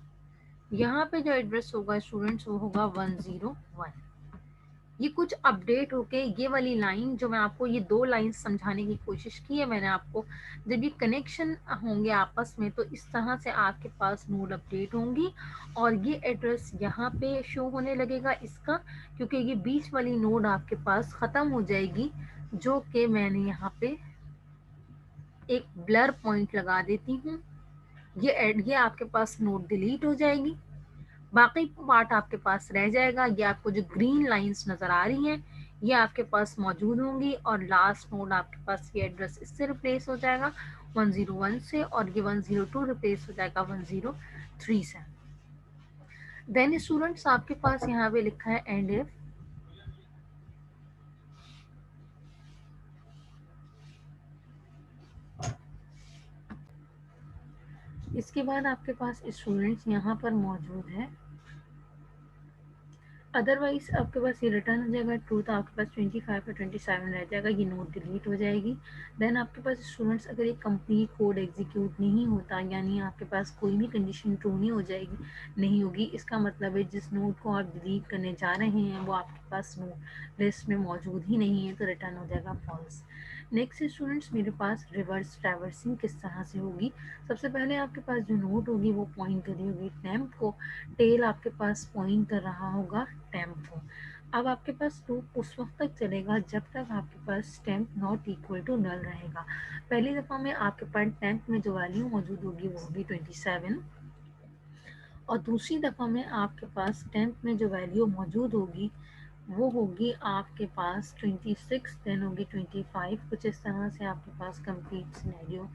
यहाँ पे जो एड्रेस होगा स्टूडेंट्स वो होगा 101। ये कुछ अपडेट होके ये वाली लाइन जो मैं आपको ये दो लाइन समझाने की कोशिश की है मैंने आपको, जब ये कनेक्शन होंगे आपस में तो इस तरह से आपके पास नोड अपडेट होंगी, और ये एड्रेस यहाँ पे शो होने लगेगा इसका, क्योंकि ये बीच वाली नोड आपके पास ख़त्म हो जाएगी, जो कि मैंने यहाँ पे एक ब्लर पॉइंट लगा देती हूँ। ये आपके पास नोड डिलीट हो जाएगी, बाकी पार्ट आपके पास रह जाएगा। ये आपको जो ग्रीन लाइंस नज़र आ रही हैं ये आपके पास मौजूद होंगी, और लास्ट नोड आपके पास ये एड्रेस इससे रिप्लेस हो जाएगा 101 से, और ये 102 रिप्लेस हो जाएगा 103 से। देन स्टूडेंट्स आपके पास यहाँ पे लिखा है एंड इफ, इसके बाद आपके पास स्टूडेंट्स यहाँ पर मौजूद है अदरवाइज आपके पास ये रिटर्न हो जाएगा ट्रू, तो आपके पास 25 और 27 रह जाएगा, ये नोट डिलीट हो जाएगी। देन आपके पास स्टूडेंट्स अगर एक कंप्लीट कोड एग्जीक्यूट नहीं होता, यानी आपके पास कोई भी कंडीशन ट्रू नहीं हो जाएगी, नहीं होगी, इसका मतलब है जिस नोट को आप डिलीट करने जा रहे हैं वो आपके पास नोट लिस्ट में मौजूद ही नहीं है, तो रिटर्न हो जाएगा फॉल्स। नेक्स्ट स्टूडेंट्स मेरे पास रिवर्स ट्रैवर्सिंग किस तरह से होगी। सबसे पहले आपके पास जो नोट होगी वो पॉइंट करी होगी टेम्प को, टेल आपके पास पॉइंट कर रहा होगा टेम्प को। अब आपके पास लूप उस वक्त तक चलेगा जब तक आपके पास temp not equal to null रहेगा। पहली दफ़ा में आपके पास टेम्प में जो वैल्यू मौजूद होगी वो होगी 27, और दूसरी दफ़ा में आपके पास टेम्प में जो वैल्यू मौजूद होगी वो होगी आपके पास 26, देन होगी 25। कुछ इस तरह से आपके पास कंप्लीट सिनेरियो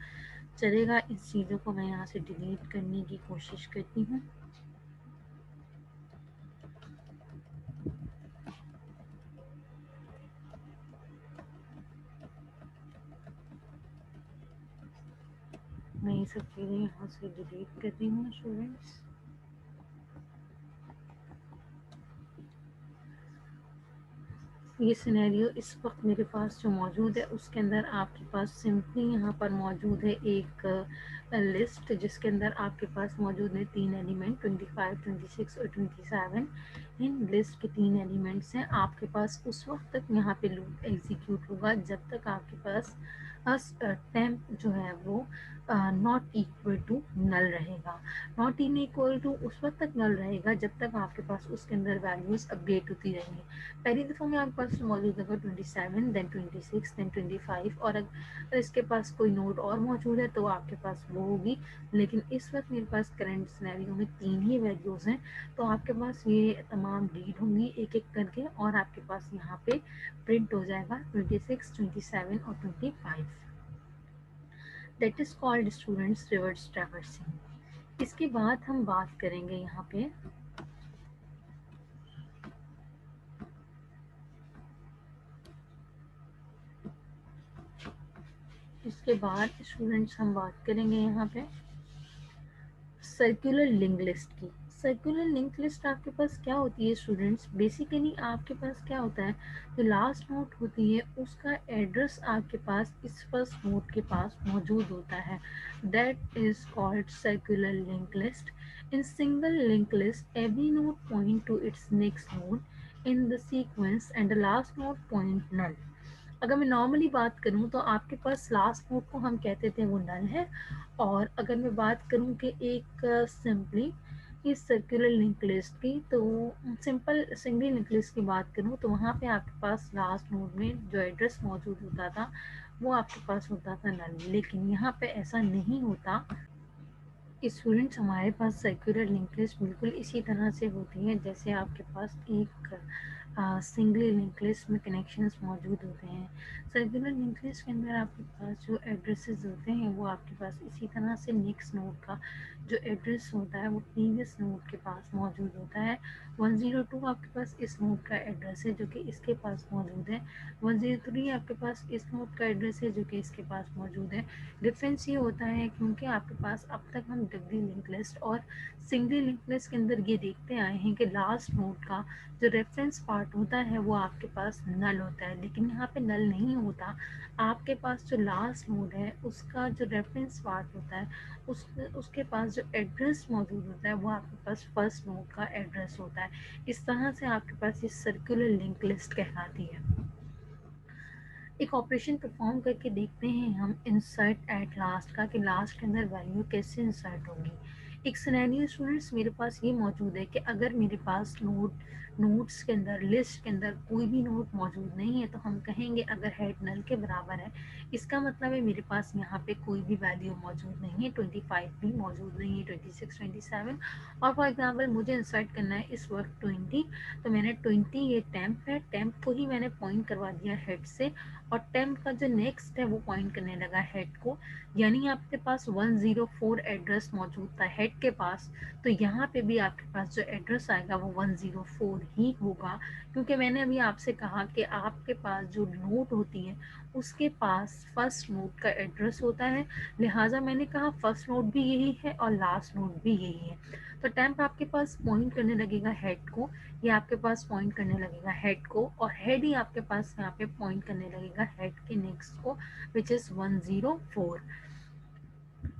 चलेगा। इस चीज़ों को मैं यहाँ से डिलीट करने की कोशिश करती हूँ। मैं ये सब चीज़ें यहाँ से डिलीट कर रही हूँ स्टूडेंट्स। ये सिनेरियो इस वक्त मेरे पास जो मौजूद है उसके अंदर आपके पास सिंपली यहाँ पर मौजूद है एक लिस्ट, जिसके अंदर आपके पास मौजूद है 3 एलिमेंट 25, 26 और 27। इन लिस्ट के 3 एलिमेंट्स हैं। आपके पास उस वक्त तक यहाँ पे लूप एग्जीक्यूट होगा जब तक आपके पास टेम्प जो है वो नॉट इक्वल टू नल रहेगा। नॉट इन इक्वल टू उस वक्त तक नल रहेगा जब तक आपके पास उसके अंदर वैल्यूज़ अपडेट होती रहेंगी। पहली दफ़ा में आपके पास मौजूद होगा 27, देन 26, देन 25, और अगर इसके पास कोई नोड और मौजूद है तो आपके पास वो होगी। लेकिन इस वक्त मेरे पास करंट सिनेरियो में 3 ही वैल्यूज़ हैं, तो आपके पास ये तमाम रीड होंगी एक एक करके, और आपके पास यहाँ पे प्रिंट हो जाएगा 26, 27 और 25। That is called students reverse traversing. इसके बाद हम बात करेंगे यहाँ पे स्टूडेंट्स हम बात करेंगे यहाँ पे सर्कुलर लिंक लिस्ट की। सर्कुलर लिंक लिस्ट आपके पास क्या होती है स्टूडेंट्स? बेसिकली आपके पास क्या होता है, जो लास्ट नोट होती है उसका एड्रेस आपके पास इस फर्स्ट नोट के पास मौजूद होता है। That is called circular link list. In single link list every node point to its next node in the sequence and the last node point null. अगर मैं नॉर्मली बात करूँ तो आपके पास लास्ट नोट को हम कहते थे वो नल है, और अगर मैं बात करूँ कि एक सिंपली इस सर्कुलर लिंक लिस्ट की, तो सिंपल सिंगल लिंक लिस्ट की बात करूँ तो वहाँ पे आपके पास लास्ट नोड में जो एड्रेस मौजूद होता था वो आपके पास होता था नल। लेकिन यहाँ पे ऐसा नहीं होता। स्टूडेंट्स हमारे पास सर्कुलर लिंक लिस्ट बिल्कुल इसी तरह से होती है जैसे आपके पास एक सिंगली लिंक लिस्ट में कनेक्शंस मौजूद होते हैं। सर्कुलर लिंक लिस्ट के अंदर आपके पास जो एड्रेसेस होते हैं वो आपके पास इसी तरह से नेक्स्ट नोड का जो एड्रेस होता है वो प्रीवियस नोड के पास मौजूद होता है। 102 आपके पास इस नोड का एड्रेस है जो कि इसके पास मौजूद है। 103 आपके पास इस नोड का एड्रेस है जो कि इसके पास मौजूद है। डिफरेंस ये होता है क्योंकि आपके पास अब तक हम डबली लिंक लिस्ट और सिंगल लिंक लिस्ट के अंदर ये देखते आए हैं कि लास्ट नोड का जो रेफरेंस पार्ट होता है वो आपके पास नल होता है, लेकिन यहाँ पे नल नहीं होता। आपके पास जो लास्ट नोड है उसका जो रेफरेंस पार्ट होता है उसके पास जो एड्रेस मौजूद होता है वो आपके पास फर्स्ट नोड का एड्रेस होता है। इस तरह से आपके पास ये सर्कुलर लिंक लिस्ट कहलाती है। एक ऑपरेशन परफॉर्म करके देखते हैं हम इंसर्ट एट लास्ट का, कि लास्ट के अंदर वैल्यू कैसे इंसर्ट होगी। एक सिनेरियो स्टूडेंट्स मेरे पास ये मौजूद है कि अगर मेरे पास नोट्स के अंदर लिस्ट के अंदर कोई भी नोट मौजूद नहीं है तो हम कहेंगे अगर हेड नल के बराबर है, इसका मतलब है मेरे पास यहाँ पे कोई भी वैल्यू मौजूद नहीं है, 25 भी मौजूद नहीं है, 26 27। और फॉर एग्जाम्पल मुझे इंसर्ट करना है इस वक्त 20, तो मैंने 20 ये टेम्प है, टेम्प को ही मैंने पॉइंट करवा दिया हेड से, और टेम्प का जो नेक्स्ट है वो पॉइंट करने लगा हेड को। यानी आपके पास 104 एड्रेस मौजूद था हेड के पास, तो यहाँ पे भी आपके पास जो एड्रेस आएगा वो 104 ही होगा, क्योंकि मैंने अभी आपसे कहा कि आपके पास जो नोट होती है उसके पास फर्स्ट नोट का एड्रेस होता है, लिहाजा मैंने कहा फर्स्ट नोट भी यही है और लास्ट नोट भी यही है। तो टेम्प आपके पास पॉइंट करने लगेगा हेड को, ये आपके पास पॉइंट करने लगेगा हेड को, और हेड ही आपके पास यहाँ पे पॉइंट करने लगेगा हेड के नेक्स्ट को, विच इज 104।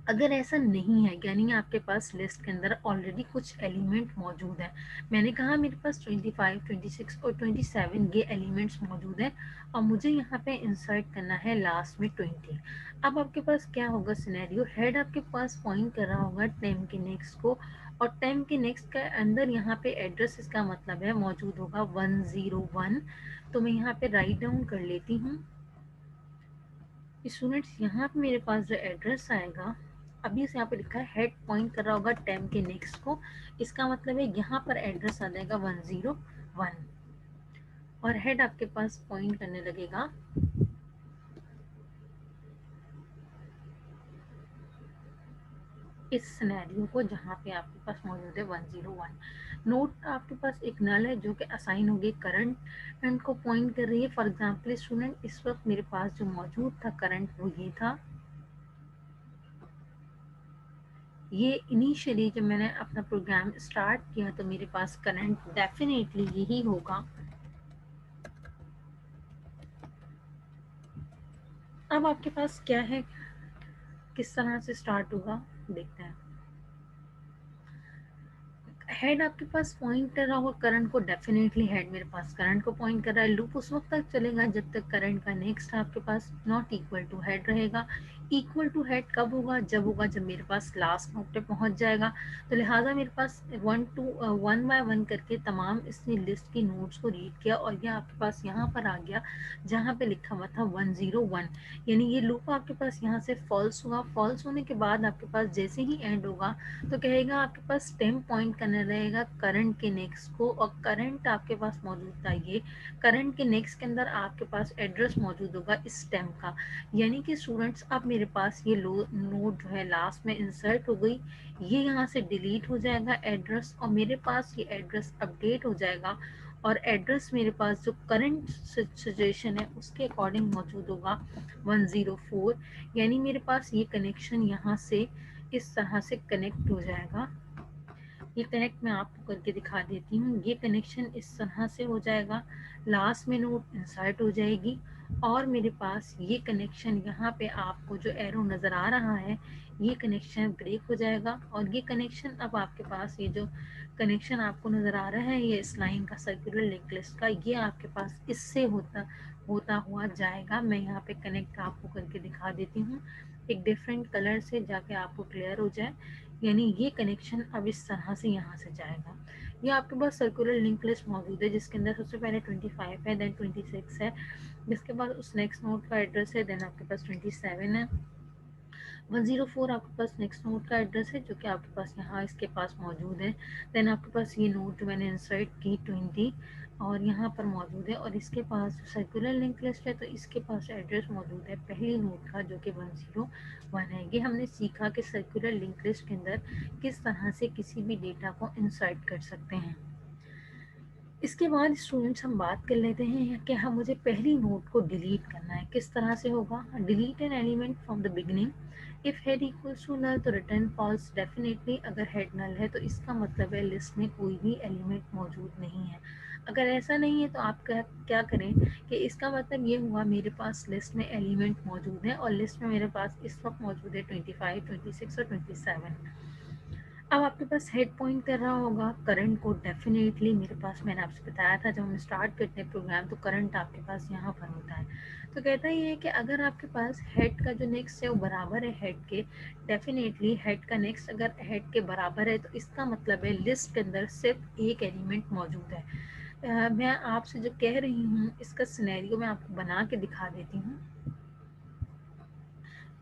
अगर ऐसा नहीं है यानी आपके पास लिस्ट के अंदर ऑलरेडी कुछ एलिमेंट मौजूद है, मैंने कहा मेरे पास 25 26 और 27 ये एलिमेंट्स मौजूद हैं और मुझे यहाँ पे इंसर्ट करना है लास्ट में 20। अब आपके पास क्या होगा सिनेरियो, हेड आपके पास पॉइंट कर रहा होगा 10 के नेक्स्ट को, और 10 के नेक्स्ट के अंदर यहाँ पे एड्रेस इसका मतलब है मौजूद होगा 101। तो मैं यहाँ पे राइट डाउन कर लेती हूँ। स्टूडेंट्स यहाँ पे मेरे पास जो एड्रेस आएगा, अभी से यहाँ पे लिखा है हेड पॉइंट कर रहा होगा 10 के नेक्स्ट को, इसका मतलब है यहाँ पर एड्रेस आ जाएगा 101, और हेड आपके पास पॉइंट करने लगेगा इस सिनेरियो को जहाँ पे आपके पास मौजूद है 101। नोट आपके पास एक नल है जो कि असाइन होगी करंट एंड को पॉइंट कर रही है। फॉर एग्जाम्पल स्टूडेंट इस वक्त मेरे पास जो मौजूद था करंट वो ये था, ये इनिशियली जब मैंने अपना प्रोग्राम स्टार्ट किया तो मेरे पास करंट डेफिनेटली यही होगा। अब आपके पास क्या है, किस तरह से स्टार्ट होगा देखते हैं। हेड आपके पास पॉइंट कर रहा होगा करंट को, डेफिनेटली हेड मेरे पास करंट को पॉइंट कर रहा है। लूप उस वक्त तक चलेगा जब तक करंट का नेक्स्ट आपके पास नॉट इक्वल टू हेड रहेगा। इक्वल टू हेड कब होगा, जब होगा जब मेरे पास लास्ट नोट पे पहुंच जाएगा। तो लिहाजा मेरे पास 1 बाय 1 करके तमाम इसने लिस्ट की नोट्स को रीड किया और यह आपके पास यहाँ पर आ गया जहाँ पे लिखा हुआ था 101। यानी ये लूप आपके पास यहाँ से फॉल्स हुआ। फॉल्स होने के बाद आपके पास जैसे ही एंड होगा तो कहेगा आपके पास टेम्प पॉइंट करने रहेगा करंट के नेक्स्ट को, और करंट आपके पास मौजूद था ये, करंट के नेक्स्ट के अंदर आपके पास एड्रेस मौजूद होगा स्टेम का। यानी कि स्टूडेंट्स अब मेरे पास ये नोड जो है लास्ट में इंसर्ट हो गई, ये यहाँ से डिलीट हो जाएगा एड्रेस, और मेरे पास ये एड्रेस अपडेट हो जाएगा, और एड्रेस मेरे पास जो करंट सिचुएशन है उसके अकॉर्डिंग मौजूद होगा 104। यानी मेरे पास ये कनेक्शन यहाँ से इस तरह से कनेक्ट हो जाएगा। ये कनेक्ट मैं आपको करके दिखा देती हूँ। ये कनेक्शन इस तरह से हो जाएगा, लास्ट में नोड इंसर्ट हो जाएगी, और मेरे पास ये कनेक्शन यहाँ पे आपको जो एरो नज़र आ रहा है ये कनेक्शन ब्रेक हो जाएगा, और ये कनेक्शन अब आपके पास ये जो कनेक्शन आपको नज़र आ रहा है ये इस लाइन का सर्कुलर लिंक लिस्ट का, ये आपके पास इससे होता हुआ जाएगा। मैं यहाँ पे कनेक्ट आपको करके दिखा देती हूँ एक डिफरेंट कलर से, जाके आपको क्लियर हो जाए। यानी ये कनेक्शन अब इस तरह से यहाँ से जाएगा। ये आपके पास सर्कुलर लिंक लिस्ट मौजूद है जिसके अंदर सबसे पहले 25 है, देन 26 है, जिसके बाद उस नेक्स्ट नोड का एड्रेस है, देन आपके पास 27 है, 104 आपके पास नेक्स्ट नोड का एड्रेस है जो कि आपके पास यहाँ इसके पास मौजूद है। देन आपके पास ये नोड जो मैंने इंसर्ट की 20 और यहाँ पर मौजूद है, और इसके पास सर्कुलर लिंक लिस्ट है तो इसके पास एड्रेस मौजूद है पहली नोड का जो कि 101 है। ये हमने सीखा कि सर्कुलर लिंक लिस्ट के अंदर किस तरह से किसी भी डेटा को इंसर्ट कर सकते हैं। इसके बाद स्टूडेंट्स हम बात कर लेते हैं कि हम मुझे पहली नोड को डिलीट करना है, किस तरह से होगा। Delete an element from the beginning, if head equals to null तो रिटर्न फॉल्स डेफिनेटली। अगर हेड नल है तो इसका मतलब है लिस्ट में कोई भी एलिमेंट मौजूद नहीं है। अगर ऐसा नहीं है तो आप क्या करें कि इसका मतलब ये हुआ मेरे पास लिस्ट में एलिमेंट मौजूद है, और लिस्ट में मेरे पास इस वक्त मौजूद है 25, 26 और 27। अब आपके पास हेड पॉइंट कर रहा होगा करंट को, डेफिनेटली मेरे पास, मैंने आपसे बताया था जब हम स्टार्ट करते हैं प्रोग्राम तो करंट आपके पास यहाँ पर होता है। तो कहता ये है कि अगर आपके पास हेड का जो नेक्स्ट है वो बराबर है हेड के, डेफिनेटली हेड का नेक्स्ट अगर हेड के बराबर है तो इसका मतलब है लिस्ट के अंदर सिर्फ एक एलिमेंट मौजूद है। मैं आपसे जो कह रही हूँ इसका सिनेरियो मैं आपको बना के दिखा देती हूँ।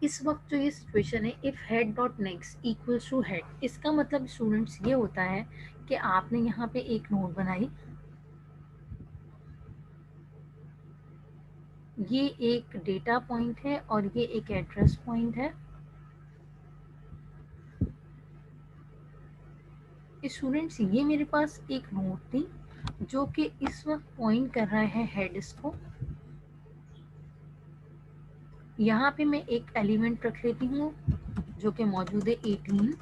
इस वक्त जो ये सिचुएशन है if head dot next equals to head, इसका मतलब स्टूडेंट्स ये होता है कि आपने यहाँ पे एक नोड बनाई, ये एक डेटा पॉइंट है और ये एक एड्रेस पॉइंट है। स्टूडेंट्स ये मेरे पास एक नोड थी जो कि इस वक्त पॉइंट कर रहा है हेड इसको। यहाँ पे मैं एक एलिमेंट रख लेती हूँ जो कि मौजूद है 18,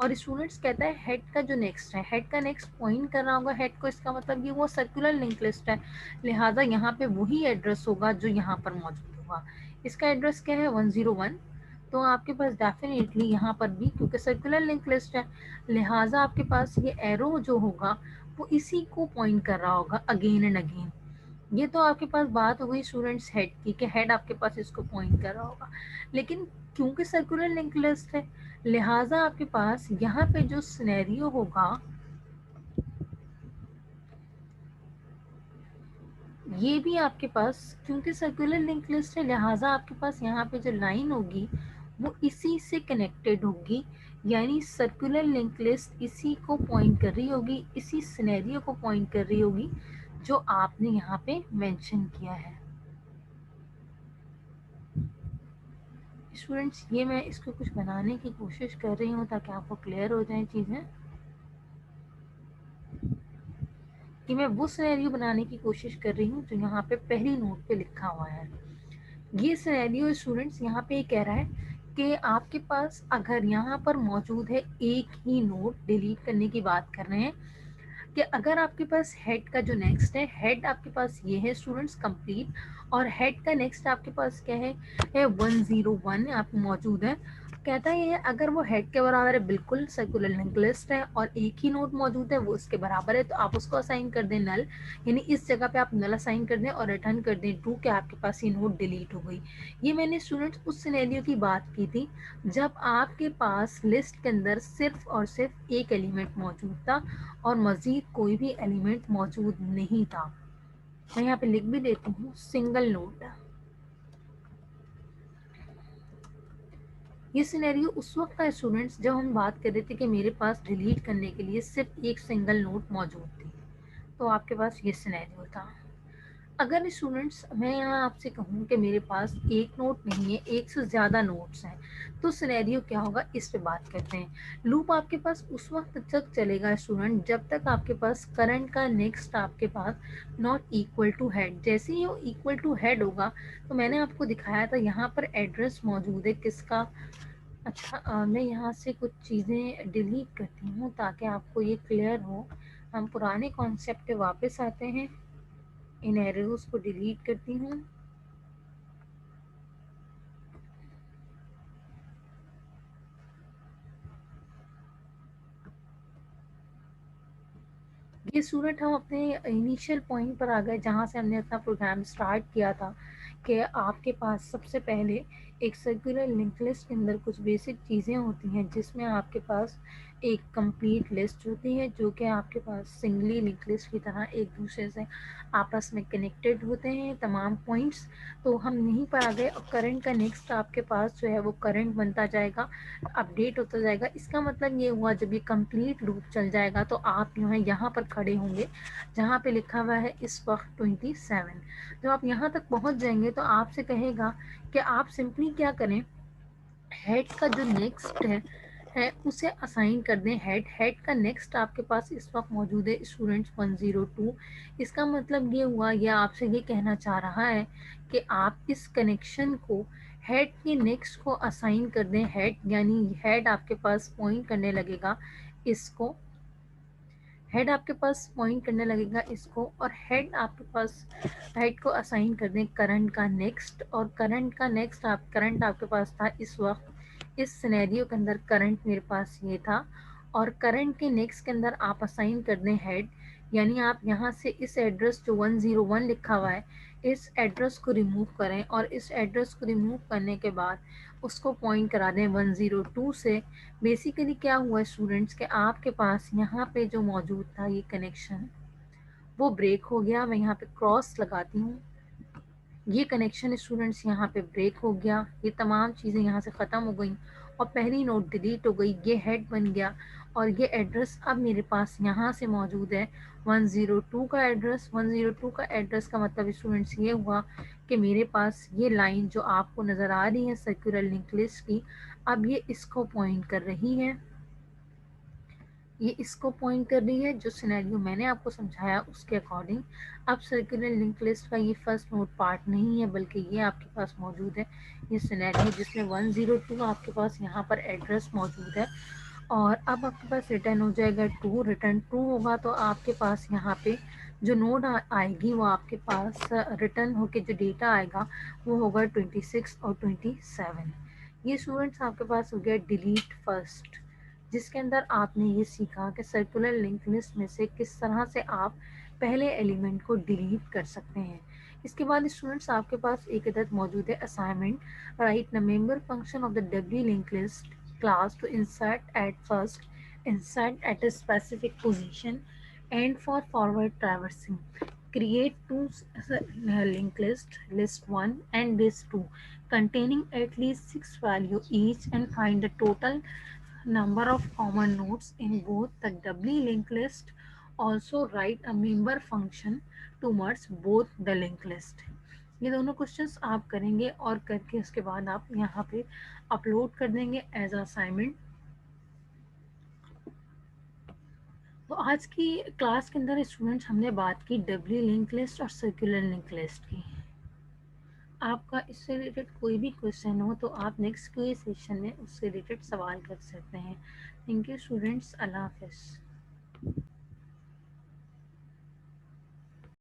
और स्टूडेंट्स कहता है हेड का जो नेक्स्ट है, हेड का नेक्स्ट पॉइंट कर रहा होगा हेड को, इसका मतलब ये वो सर्कुलर लिंक लिस्ट है, लिहाजा यहाँ पे वही एड्रेस होगा जो यहाँ पर मौजूद होगा। इसका एड्रेस क्या है 101, तो आपके पास डेफिनेटली यहाँ पर भी क्योंकि सर्कुलर लिंक लिस्ट है लिहाजा आपके पास ये एरो जो होगा वो इसी को पॉइंट कर रहा होगा अगेन एंड अगेन। ये तो आपके पास बात हो गई स्टूडेंट्स हेड की कि हेड आपके पास इसको पॉइंट कर रहा होगा, लेकिन क्योंकि सर्कुलर लिंक लिस्ट है लिहाजा आपके पास यहाँ पे जो सिनेरियो होगा ये भी आपके पास, क्योंकि सर्कुलर लिंक लिस्ट है लिहाजा आपके पास यहाँ पे जो लाइन होगी वो इसी से कनेक्टेड होगी, यानी सर्कुलर लिंक लिस्ट इसी को पॉइंट कर रही होगी, इसी सिनेरियो को पॉइंट कर रही होगी जो आपने यहाँ पे मेंशन किया है। स्टूडेंट्स ये मैं इसको कुछ बनाने की कोशिश कर रही हूँ ताकि आपको क्लियर हो जाए चीज़ें, कि मैं वो सिनेरियो बनाने की कोशिश कर रही हूँ जो यहाँ पे पहली नोट पे लिखा हुआ है। ये सिनेरियो स्टूडेंट्स यहाँ पे कह रहा है कि आपके पास अगर यहाँ पर मौजूद है एक ही नोट, डिलीट करने की बात कर रहे हैं कि अगर आपके पास हेड का जो नेक्स्ट है, हेड आपके पास ये है स्टूडेंट्स कंप्लीट, और हेड का नेक्स्ट आपके पास क्या है 101 आप मौजूद है। कहता है ये अगर वो हेड के बराबर है बिल्कुल सर्कुलर लिंक लिस्ट है और एक ही नोड मौजूद है वो उसके बराबर है तो आप उसको असाइन कर दें नल, यानी इस जगह पे आप नल असाइन कर दें और रिटर्न कर दें ट्रू कि आपके पास ये नोड डिलीट हो गई। ये मैंने स्टूडेंट्स उस सिनेरियो की बात की थी जब आपके पास लिस्ट के अंदर सिर्फ और सिर्फ एक एलिमेंट मौजूद था और मजीद कोई भी एलिमेंट मौजूद नहीं था। मैं यहाँ पे लिख भी देती हूँ सिंगल नोड। ये सिनेरियो उस वक्त का स्टूडेंट्स जब हम बात कर रहे थे कि मेरे पास डिलीट करने के लिए सिर्फ एक सिंगल नोट मौजूद थी, तो आपके पास ये सिनेरियो था। अगर स्टूडेंट्स मैं यहाँ आपसे कहूँ कि मेरे पास एक नोट नहीं है, एक से ज़्यादा नोट्स हैं, तो सिनेरियो क्या होगा, इस पे बात करते हैं। लूप आपके पास उस वक्त तक चलेगा स्टूडेंट जब तक आपके पास करंट का नेक्स्ट आपके पास नॉट इक्वल टू हेड। जैसे ही वो इक्वल टू हेड होगा, तो मैंने आपको दिखाया था यहाँ पर एड्रेस मौजूद है किसका। अच्छा, मैं यहाँ से कुछ चीज़ें डिलीट करती हूँ ताकि आपको ये क्लियर हो। हम पुराने कॉन्सेप्ट पे वापस आते हैं। इन एरोज को डिलीट करती हूँ। ये स्टूडेंट हम अपने इनिशियल पॉइंट पर आ गए जहाँ से हमने अपना प्रोग्राम स्टार्ट किया था कि आपके पास सबसे पहले एक सर्कुलर लिंक लिस्ट के अंदर कुछ बेसिक चीज़ें होती हैं जिसमें आपके पास एक कंप्लीट लिस्ट होती है जो कि आपके पास सिंगली लिंक लिस्ट की तरह एक दूसरे से आपस में कनेक्टेड होते हैं तमाम पॉइंट्स। तो हम यहीं पर आ गए और करंट का नेक्स्ट आपके पास जो है वो करंट बनता जाएगा, अपडेट होता जाएगा। इसका मतलब ये हुआ जब ये कंप्लीट लूप चल जाएगा तो आप जो है यहाँ पर खड़े होंगे जहाँ पे लिखा हुआ है इस वक्त 27। जब आप यहाँ तक पहुँच जाएंगे तो आपसे कहेगा कि आप सिंपली क्या करें, हेड का जो नेक्स्ट है उसे असाइन कर दें हेड। हेड का नेक्स्ट आपके पास इस वक्त मौजूद है स्टूडेंट्स 102। इसका मतलब ये हुआ, यह आपसे ये कहना चाह रहा है कि आप इस कनेक्शन को हेड के नेक्स्ट को असाइन कर दें हेड, यानी हेड आपके पास पॉइंट करने लगेगा इसको, हेड आपके पास पॉइंट करने लगेगा इसको, और हेड आपके पास हेड को असाइन कर दें करंट का नेक्स्ट। और करंट का नेक्स्ट करंट आपके पास था इस वक्त इस सिनेरियो के अंदर करंट मेरे पास ये था, और करंट के नेक्स्ट के अंदर आप असाइन कर दें हेड। यानी आप यहाँ से इस एड्रेस जो 101 लिखा हुआ है इस एड्रेस को रिमूव करें, और इस एड्रेस को रिमूव करने के बाद उसको पॉइंट करा दें 102 से। बेसिकली क्या हुआ स्टूडेंट्स के आपके पास यहाँ पे जो मौजूद था ये कनेक्शन वो ब्रेक हो गया। मैं यहाँ पे क्रॉस लगाती हूँ, ये कनेक्शन स्टूडेंट्स यहाँ पे ब्रेक हो गया, ये तमाम चीज़ें यहाँ से ख़त्म हो गई और पहली नोट डिलीट हो गई, ये हेड बन गया। और ये एड्रेस अब मेरे पास यहाँ से मौजूद है 102 का एड्रेस। 102 का एड्रेस का मतलब स्टूडेंट्स ये हुआ कि मेरे पास ये लाइन जो आपको नज़र आ रही है सर्कुलर लिंक लिस्ट की, अब ये इसको पॉइंट कर रही है, ये इसको पॉइंट कर रही है। जो सिनेरियो मैंने आपको समझाया उसके अकॉर्डिंग अब सर्कुलर लिंक लिस्ट का ये फर्स्ट नोट पार्ट नहीं है बल्कि ये आपके पास मौजूद है ये सिनेरियो जिसमें 102 आपके पास यहाँ पर एड्रेस मौजूद है। और अब आपके पास रिटर्न हो जाएगा 2, रिटर्न 2 होगा तो आपके पास यहाँ पे जो नोड आएगी वो आपके पास रिटर्न होके जो डेटा आएगा वो होगा 26 और 27। ये स्टूडेंट्स आपके पास हो गया डिलीट फर्स्ट, जिसके अंदर आपने ये सीखा कि सर्कुलर लिंक लिस्ट में से किस तरह से आप पहले एलिमेंट को डिलीट कर सकते हैं। इसके बाद स्टूडेंट्स आपके पास एक अदद मौजूद है assignment, right the member function of the W link list class to insert at first, insert at a specific position, and for forward traversing. Create two linked list, list 1 and list 2, containing at least 6 value each, and find the total number of common nodes in both the doubly linked list. Also write a member function to merge both the linked list. ये दोनों questions आप करेंगे और करके उसके बाद आप यहाँ पे अपलोड कर देंगे एज असाइनमेंट। तो आज की क्लास के अंदर स्टूडेंट्स हमने बात की डब्ल्यू लिंक लिस्ट और सर्कुलर लिंक लिस्ट की। आपका इससे रिलेटेड कोई भी क्वेश्चन हो तो आप नेक्स्ट के सेशन में उससे रिलेटेड सवाल कर सकते हैं। थैंक यू स्टूडेंट्स, अल्लाह हाफिज़।